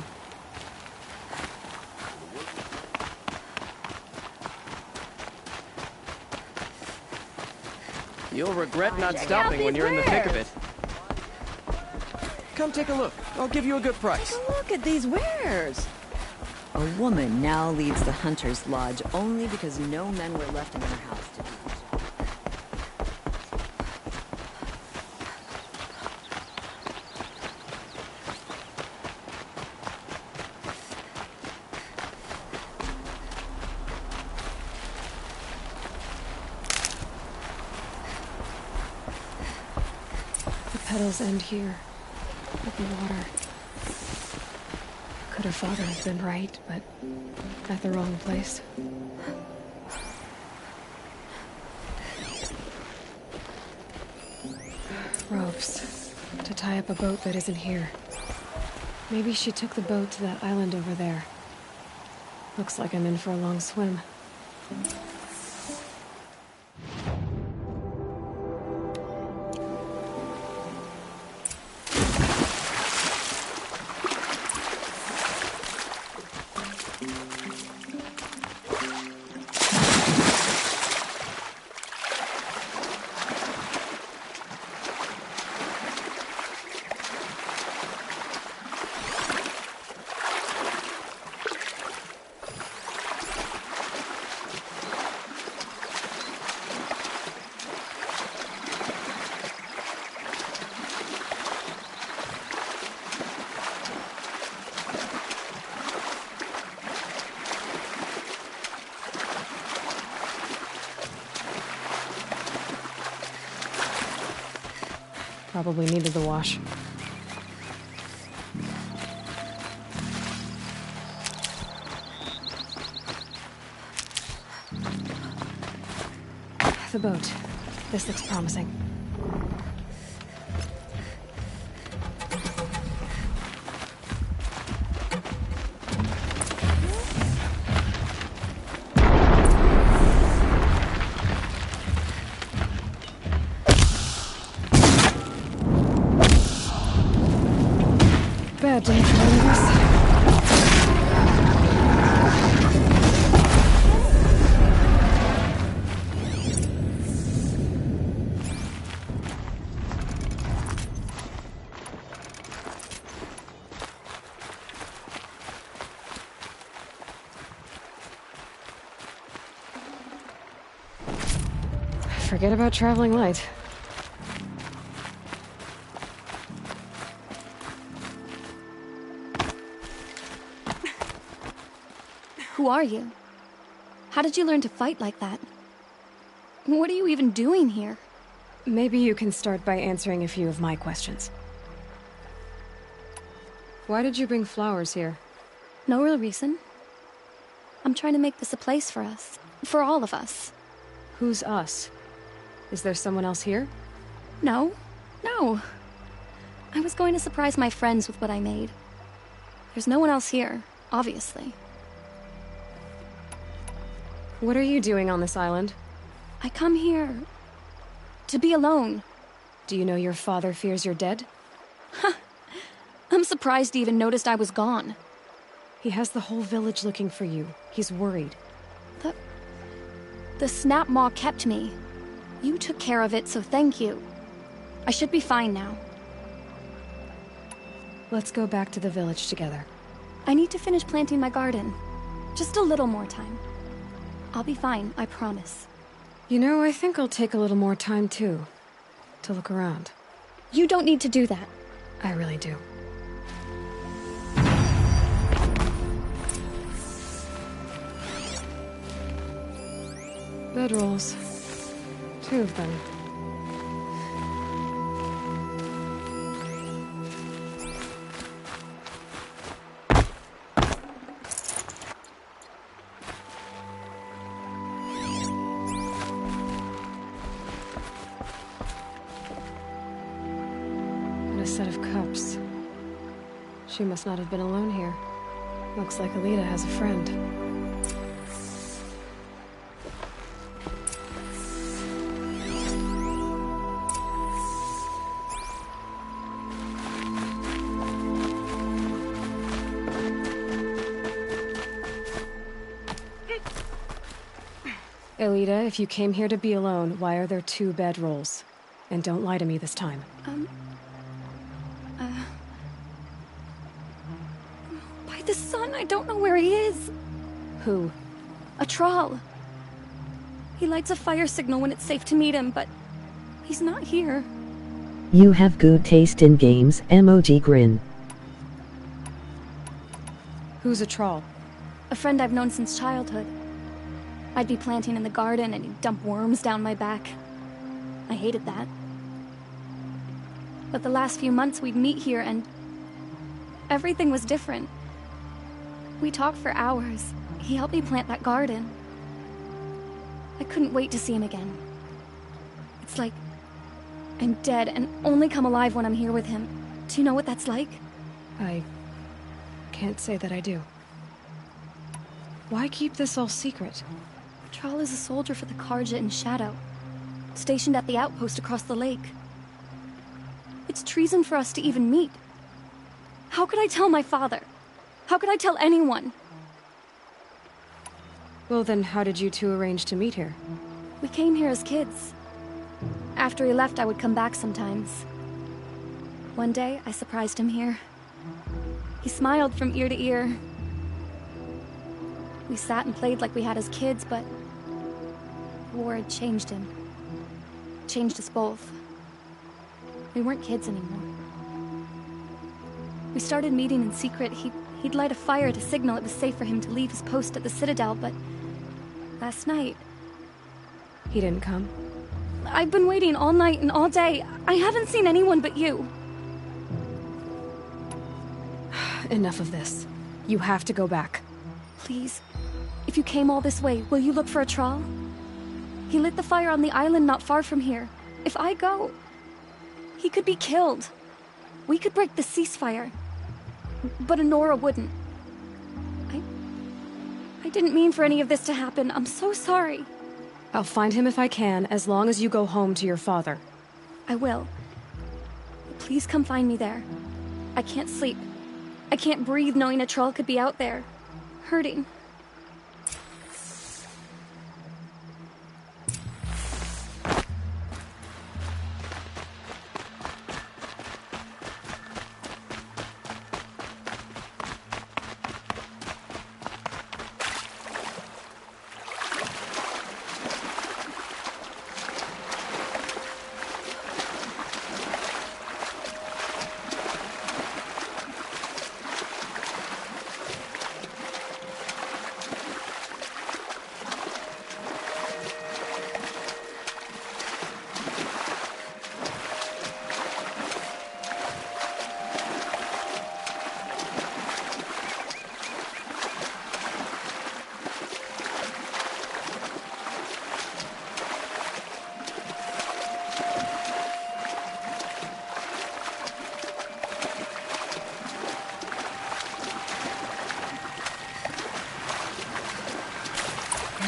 You'll regret not stopping when you're in the thick of it. Come take a look. I'll give you a good price. Look at these wares! A woman now leads the Hunter's Lodge only because no men were left in her house to do it. The petals end here, with the water. Could her father have been right, but at the wrong place? Ropes. To tie up a boat that isn't here. Maybe she took the boat to that island over there. Looks like I'm in for a long swim. Probably needed the wash. The boat. This looks promising. Bad day for all of us. Forget about traveling light. Who are you? How did you learn to fight like that? What are you even doing here? Maybe you can start by answering a few of my questions. Why did you bring flowers here? No real reason. I'm trying to make this a place for us. For all of us. Who's us? Is there someone else here? No. No. I was going to surprise my friends with what I made. There's no one else here, obviously. What are you doing on this island? I come here to be alone. Do you know your father fears you're dead? Huh. I'm surprised he even noticed I was gone. He has the whole village looking for you. He's worried. The snap maw kept me. You took care of it, so thank you. I should be fine now. Let's go back to the village together. I need to finish planting my garden. Just a little more time. I'll be fine, I promise. You know, I think I'll take a little more time, too. To look around. You don't need to do that. I really do. bedrolls. 2 of them. And a set of cups. She must not have been alone here. Looks like Alita has a friend. Alita, if you came here to be alone, why are there 2 bedrolls? And don't lie to me this time. By the sun, I don't know where he is. Who? A troll. He lights a fire signal when it's safe to meet him, but he's not here. You have good taste in games, emoji grin. Who's a troll? A friend I've known since childhood. I'd be planting in the garden and he'd dump worms down my back. I hated that. But the last few months we'd meet here and everything was different. We talked for hours. He helped me plant that garden. I couldn't wait to see him again. It's like I'm dead and only come alive when I'm here with him. Do you know what that's like? I can't say that I do. Why keep this all secret? Troll is a soldier for the Coouge in Shadow, stationed at the outpost across the lake. It's treason for us to even meet. How could I tell my father? How could I tell anyone? Well then, how did you 2 arrange to meet here? We came here as kids. After he left, I would come back sometimes. One day, I surprised him here. He smiled from ear to ear. We sat and played like we had as kids, but the war had changed him. Changed us both. We weren't kids anymore. We started meeting in secret. He'd light a fire to signal it was safe for him to leave his post at the Citadel, but last night... He didn't come? I've been waiting all night and all day. I haven't seen anyone but you. Enough of this. You have to go back. Please. If you came all this way, will you look for a troll? He lit the fire on the island not far from here. If I go, he could be killed. We could break the ceasefire. But Honora wouldn't. I didn't mean for any of this to happen. I'm so sorry. I'll find him if I can, as long as you go home to your father. I will. Please come find me there. I can't sleep. I can't breathe knowing a troll could be out there, hurting.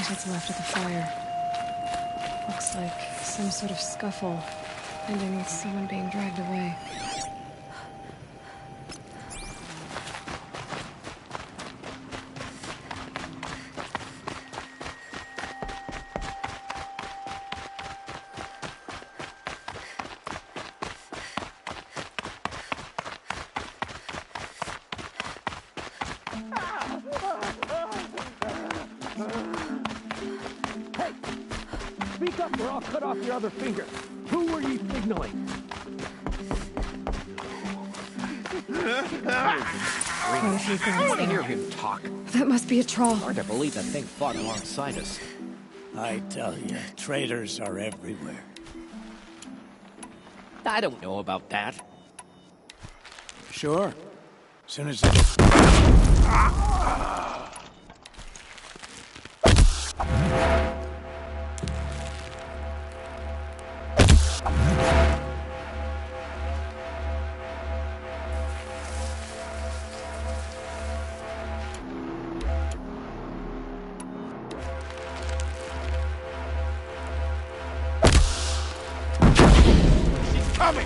What's left of the fire? Looks like some sort of scuffle, ending with someone being dragged away. Speak up or I'll cut off your other finger. Who were you signaling? Quite a few things I want to there. hear him talk. That must be a troll. Hard to believe that thing fought alongside us. I tell you, traitors are everywhere. I don't know about that. Sure. As soon as it... Coming!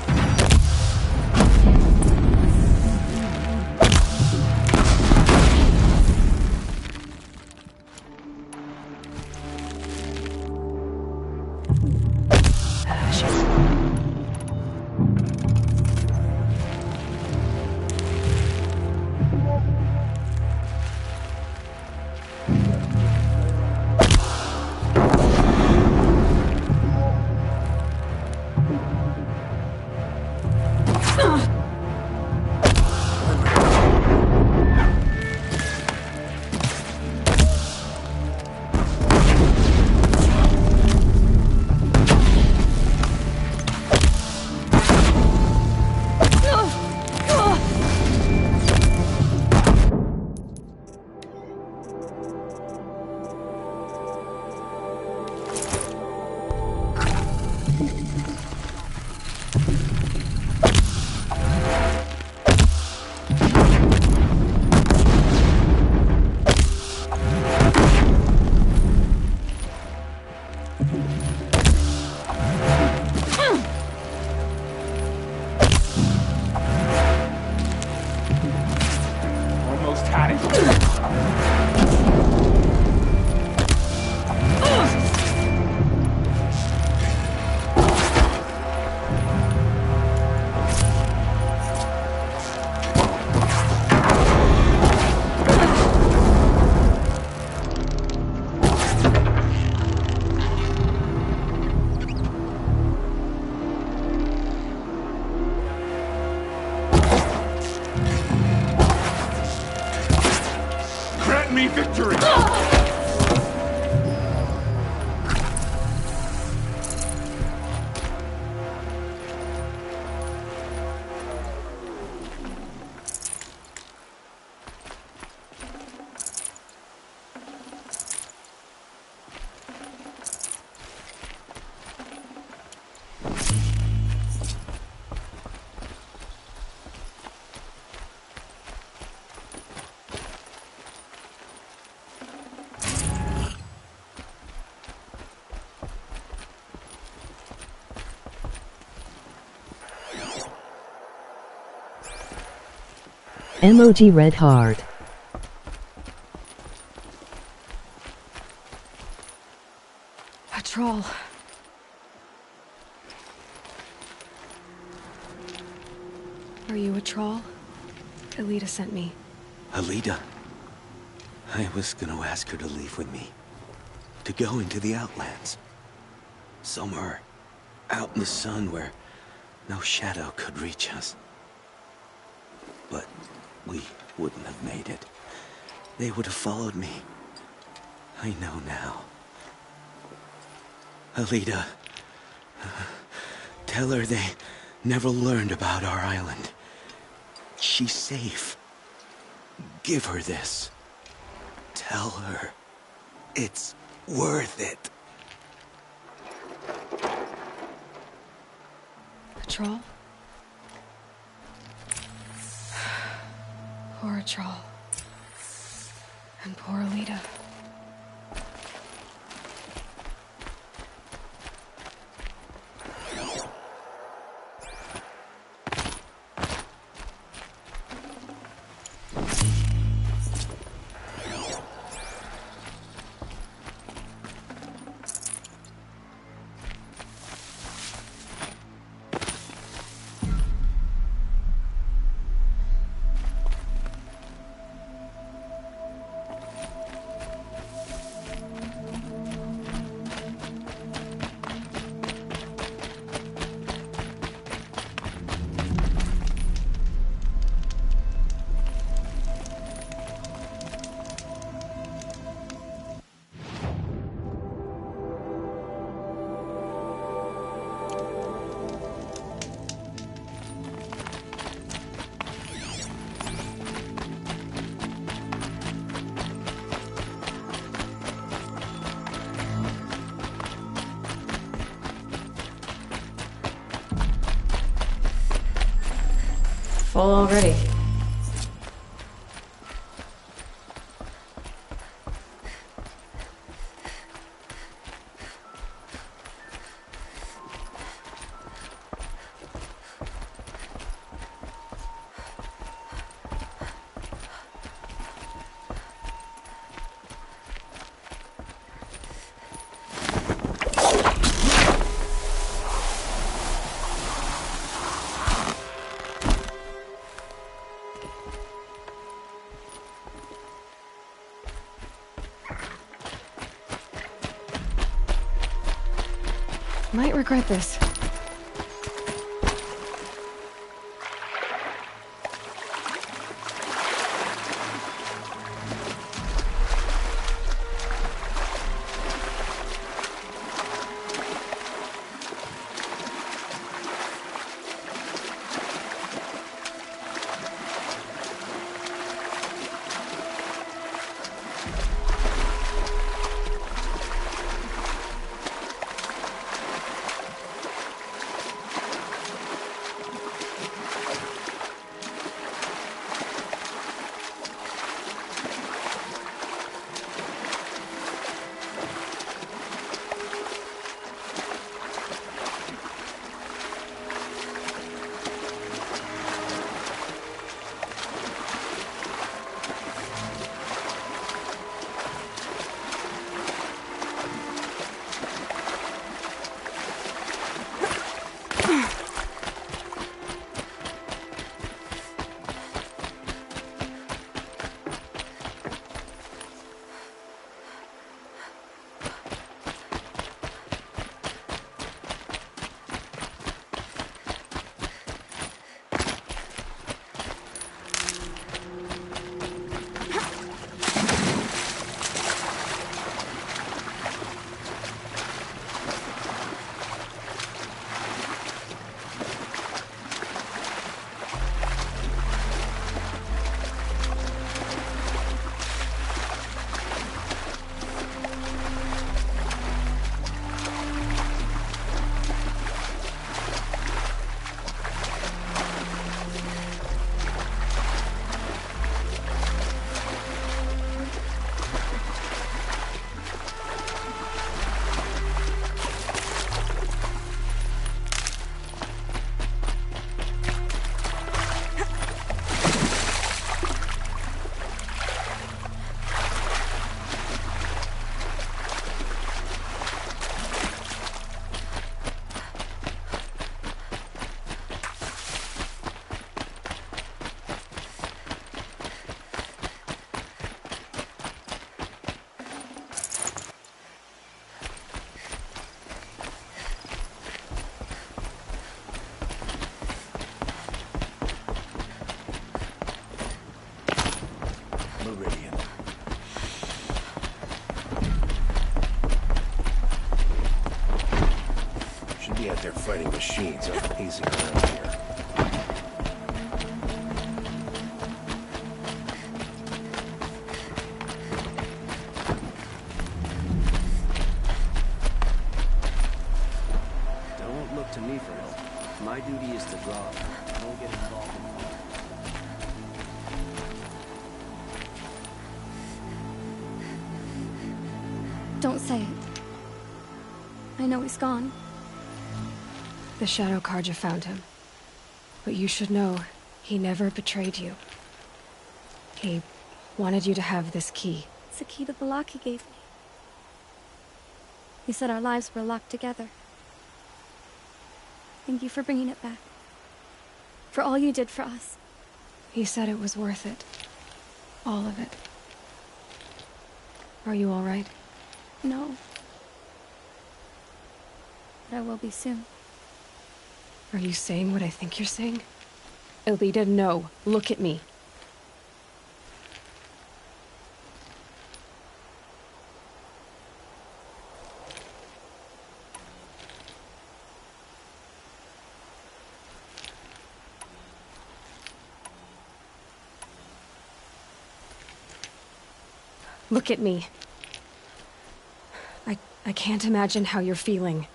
Almost had it. Grant me victory! Emoji red heart. A troll. Are you a troll? Elita sent me. Alita? I was gonna ask her to leave with me. To go into the Outlands. Somewhere out in the sun where no shadow could reach us. But we wouldn't have made it. They would have followed me. I know now. Alita, tell her they never learned about our island. She's safe. Give her this. Tell her it's worth it. A troll? Poor troll. And poor Alita. full already. Might regret this. They're fighting machines aren't hazing around here. Don't look to me for help. My duty is to draw. Don't get involved in war. Don't say it. I know he's gone. The Shadow Carja found him. But you should know, he never betrayed you. He wanted you to have this key. It's the key to the lock he gave me. He said our lives were locked together. Thank you for bringing it back. For all you did for us. He said it was worth it. All of it. Are you all right? No. But I will be soon. Are you saying what I think you're saying? Elita, no. Look at me. Look at me. I can't imagine how you're feeling.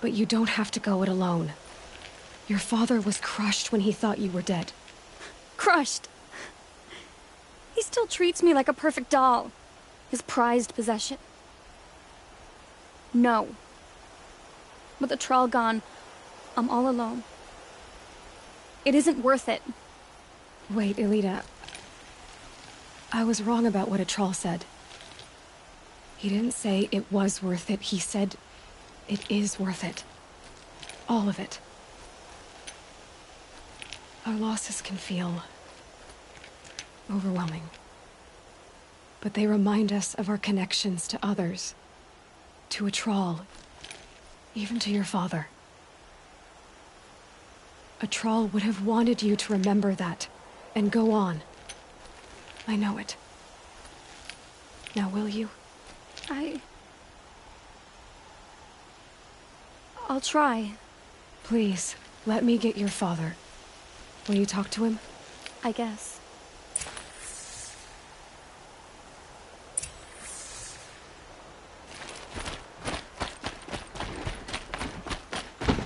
But you don't have to go it alone. Your father was crushed when he thought you were dead. crushed. He still treats me like a perfect doll. His prized possession. No. With the Troll gone, I'm all alone. It isn't worth it. Wait, Elita. I was wrong about what a troll said. He didn't say it was worth it. He said it is worth it. All of it. Our losses can feel overwhelming. But they remind us of our connections to others. To a troll. Even to your father. A troll would have wanted you to remember that, and go on. I know it. Now will you? I'll try. Please, let me get your father. Will you talk to him? I guess.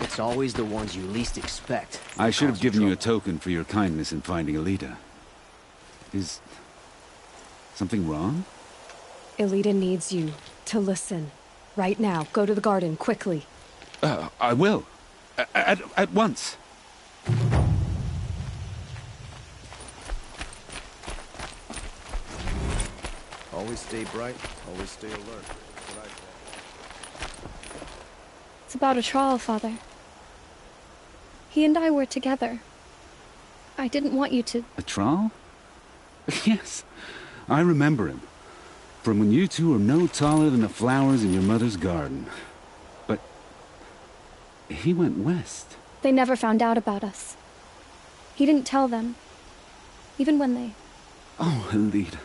It's always the ones you least expect. I should have given you a token for your kindness in finding Elita. Is something wrong? Elita needs you to listen. Right now. Go to the garden, quickly. I will. At once. Always stay bright, always stay alert. That's what I say. It's about a troll, Father. He and I were together. I didn't want you to... A troll? Yes, I remember him. From when you two were no taller than the flowers in your mother's garden. But he went west. They never found out about us. He didn't tell them. Even when they... Oh, Elita.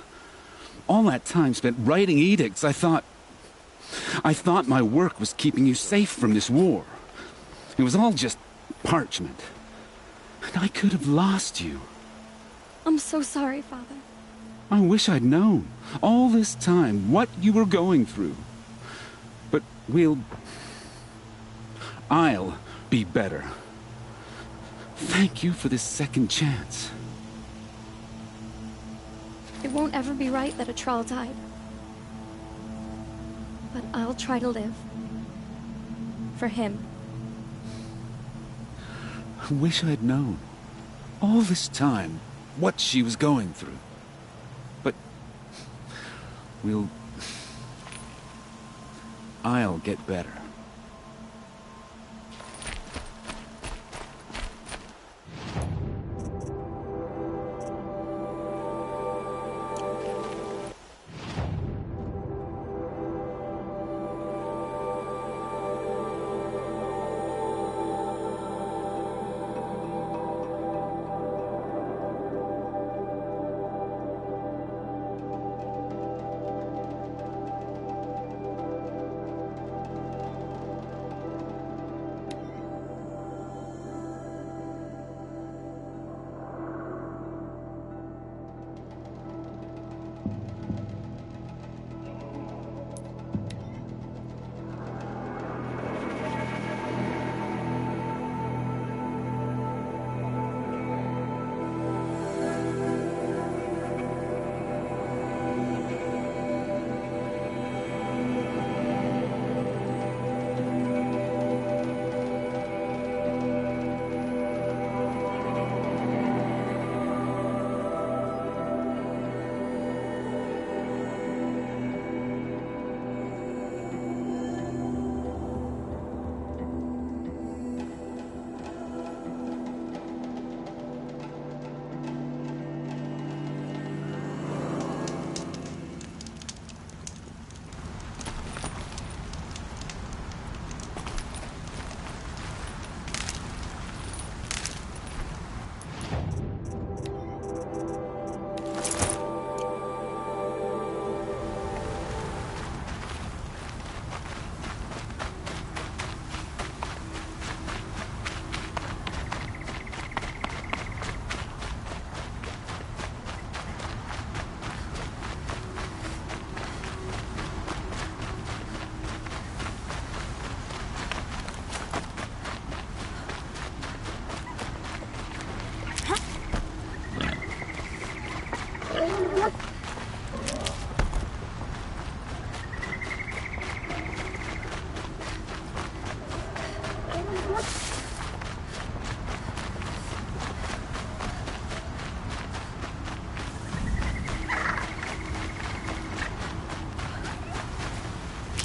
All that time spent writing edicts, I thought my work was keeping you safe from this war. It was all just parchment. And I could have lost you. I'm so sorry, Father. I wish I'd known, all this time, what you were going through. But I'll be better. Thank you for this second chance. It won't ever be right that a troll died. But I'll try to live. For him. I wish I'd known, all this time, what she was going through. But I'll get better.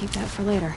keep that for later.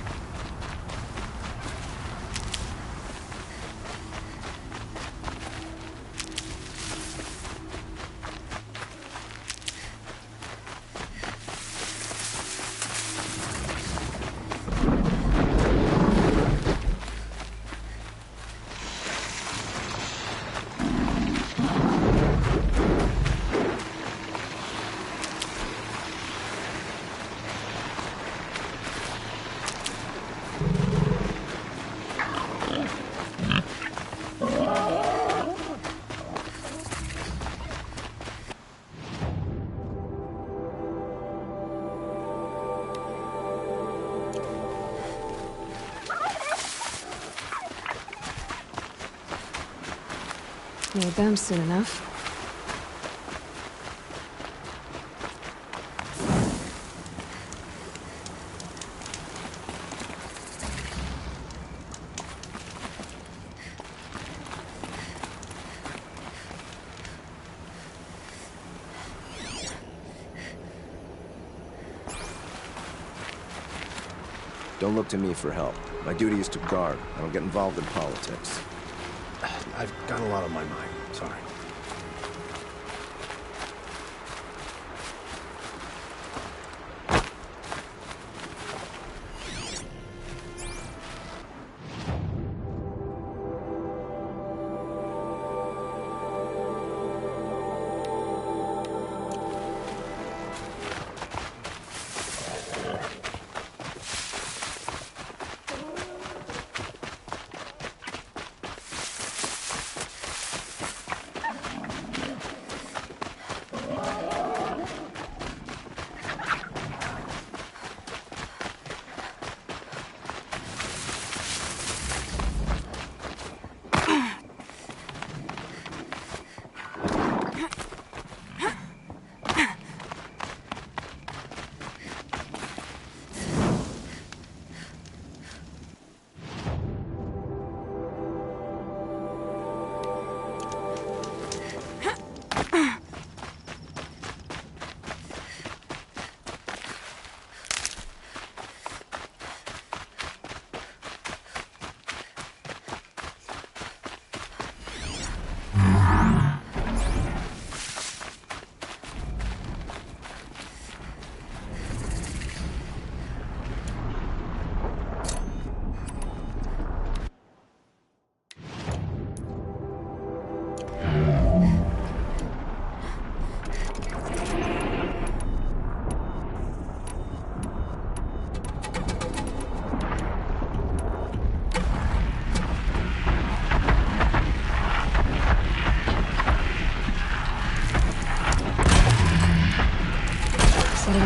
Need them soon enough. Don't look to me for help. My duty is to guard. I don't get involved in politics. I've got a lot on my mind. Sorry.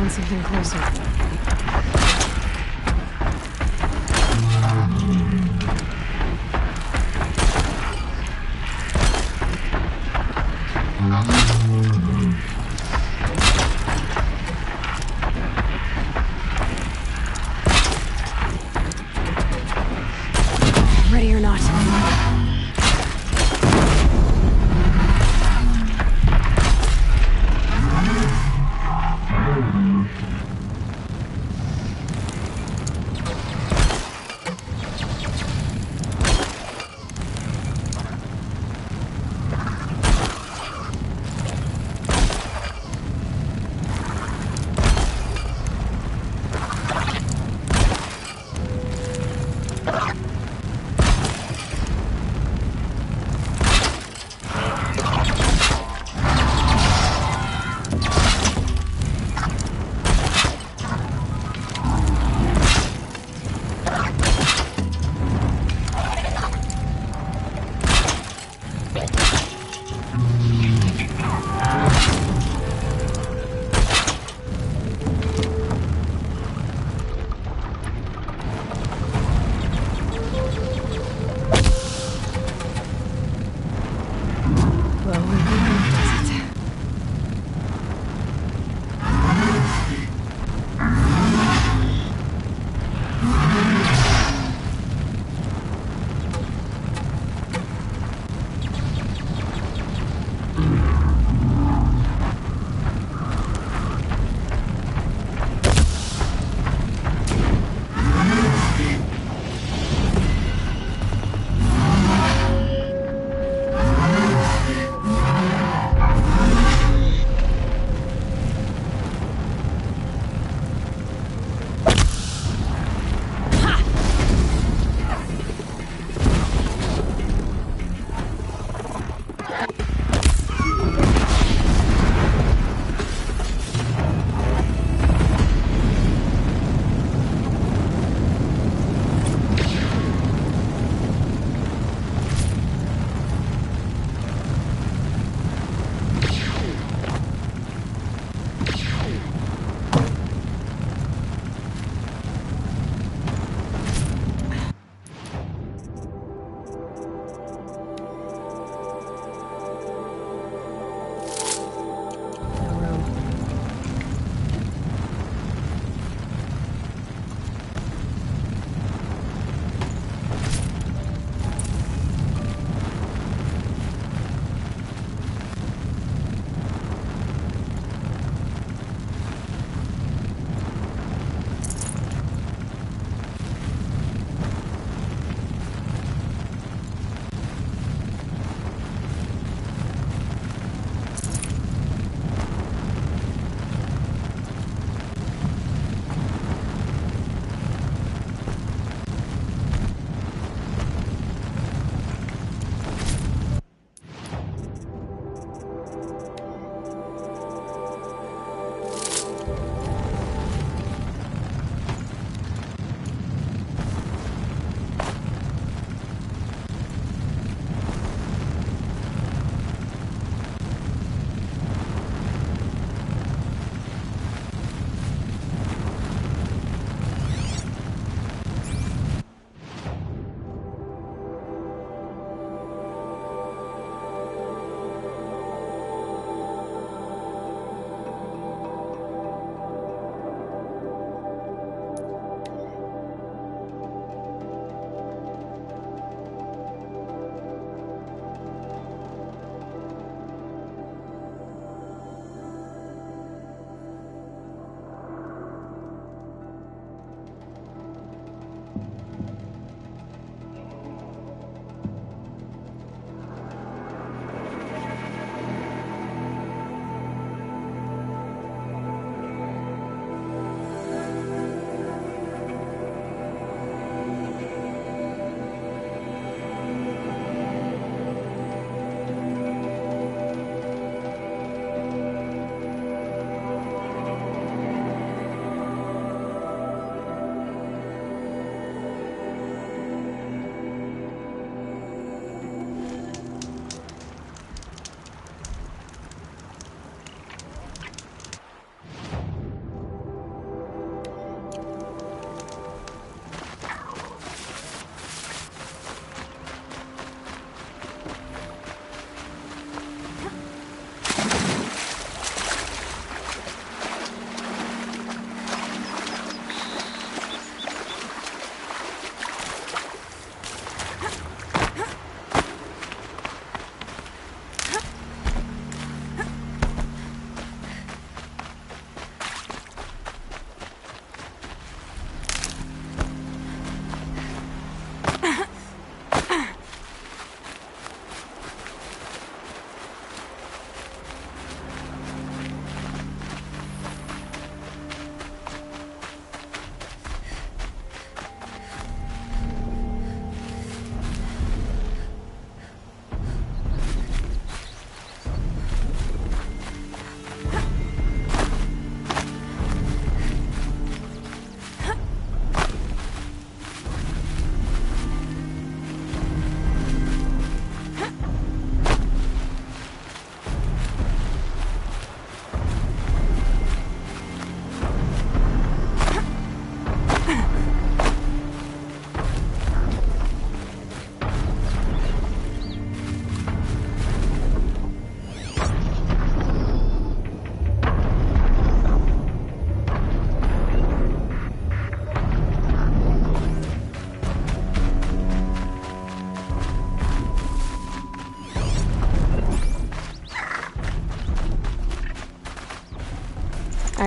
Something closer. Ready or not.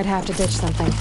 I'd have to ditch something.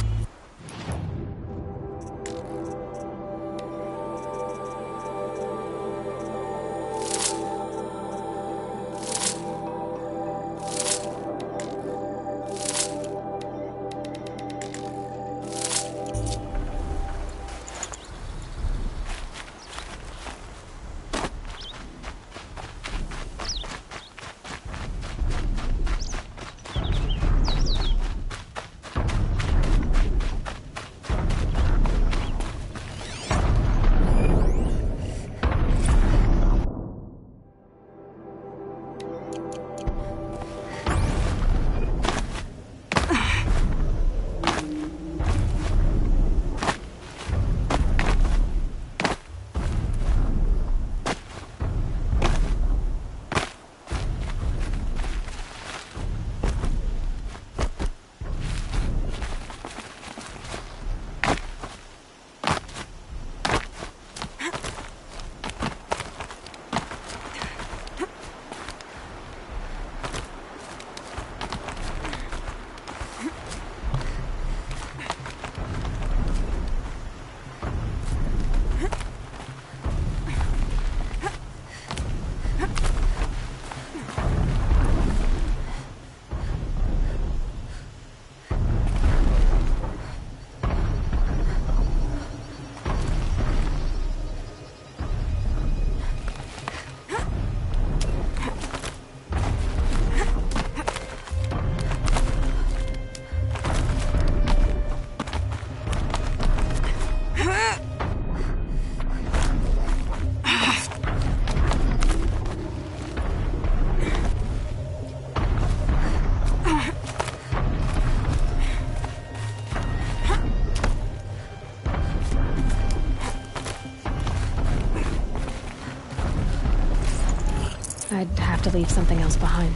I'd have to leave something else behind.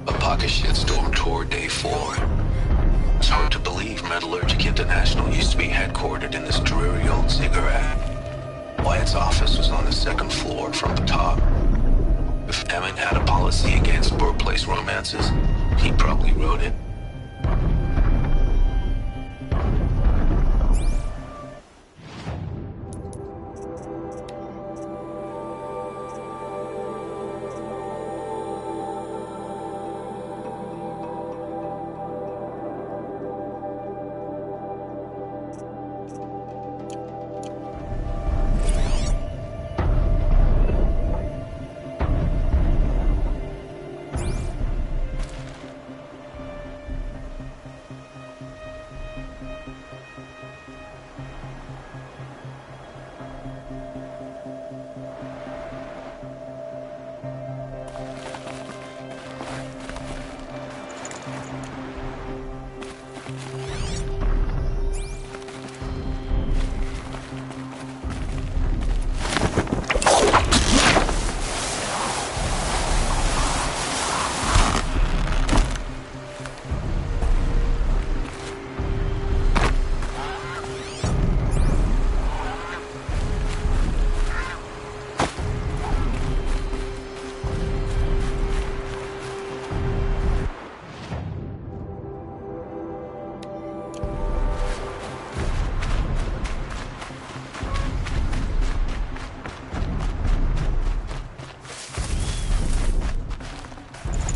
A pocket shitstorm tore day 4. It's hard to believe Metallurgic International used to be headquartered in this dreary old cigarette. Wyatt's office was on the 2nd floor from the top. If Emmett had a policy against workplace romances, he probably wrote it.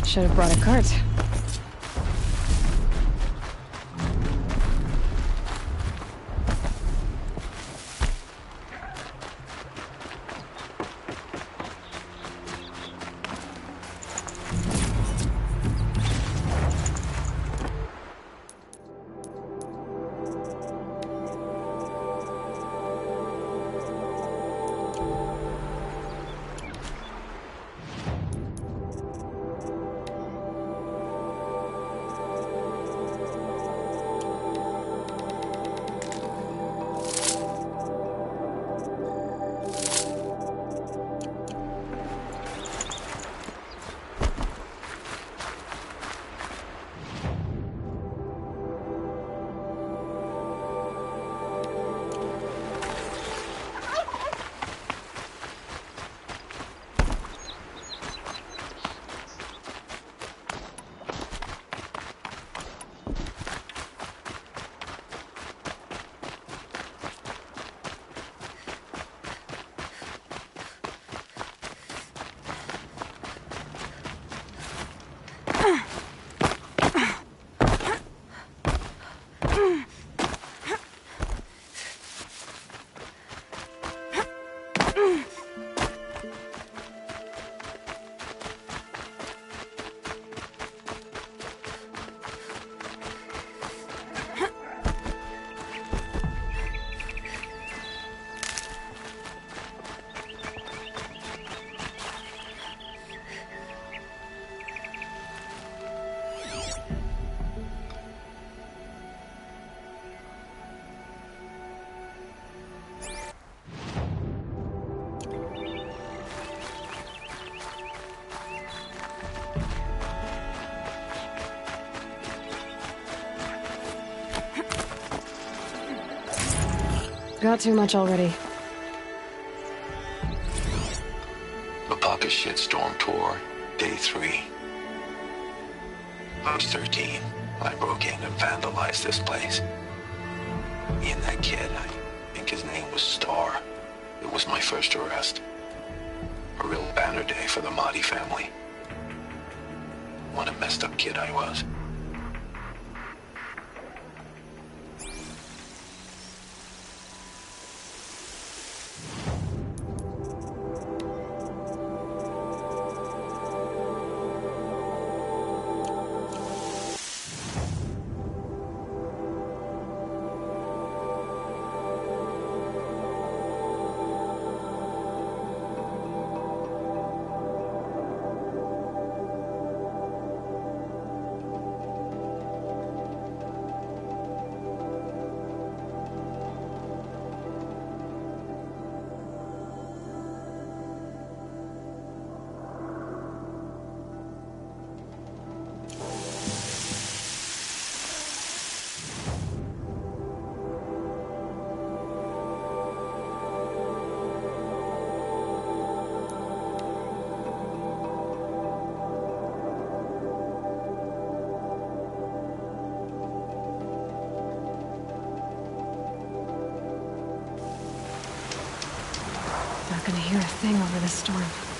Should have brought a cart. Got too much already. The pocket shitstorm tour, day 3. I was 13. I broke in and vandalized this place. Me and that kid, I think his name was Star. It was my first arrest. A real banner day for the Mahdi family. What a messed up kid I was. Not gonna hear a thing over the storm.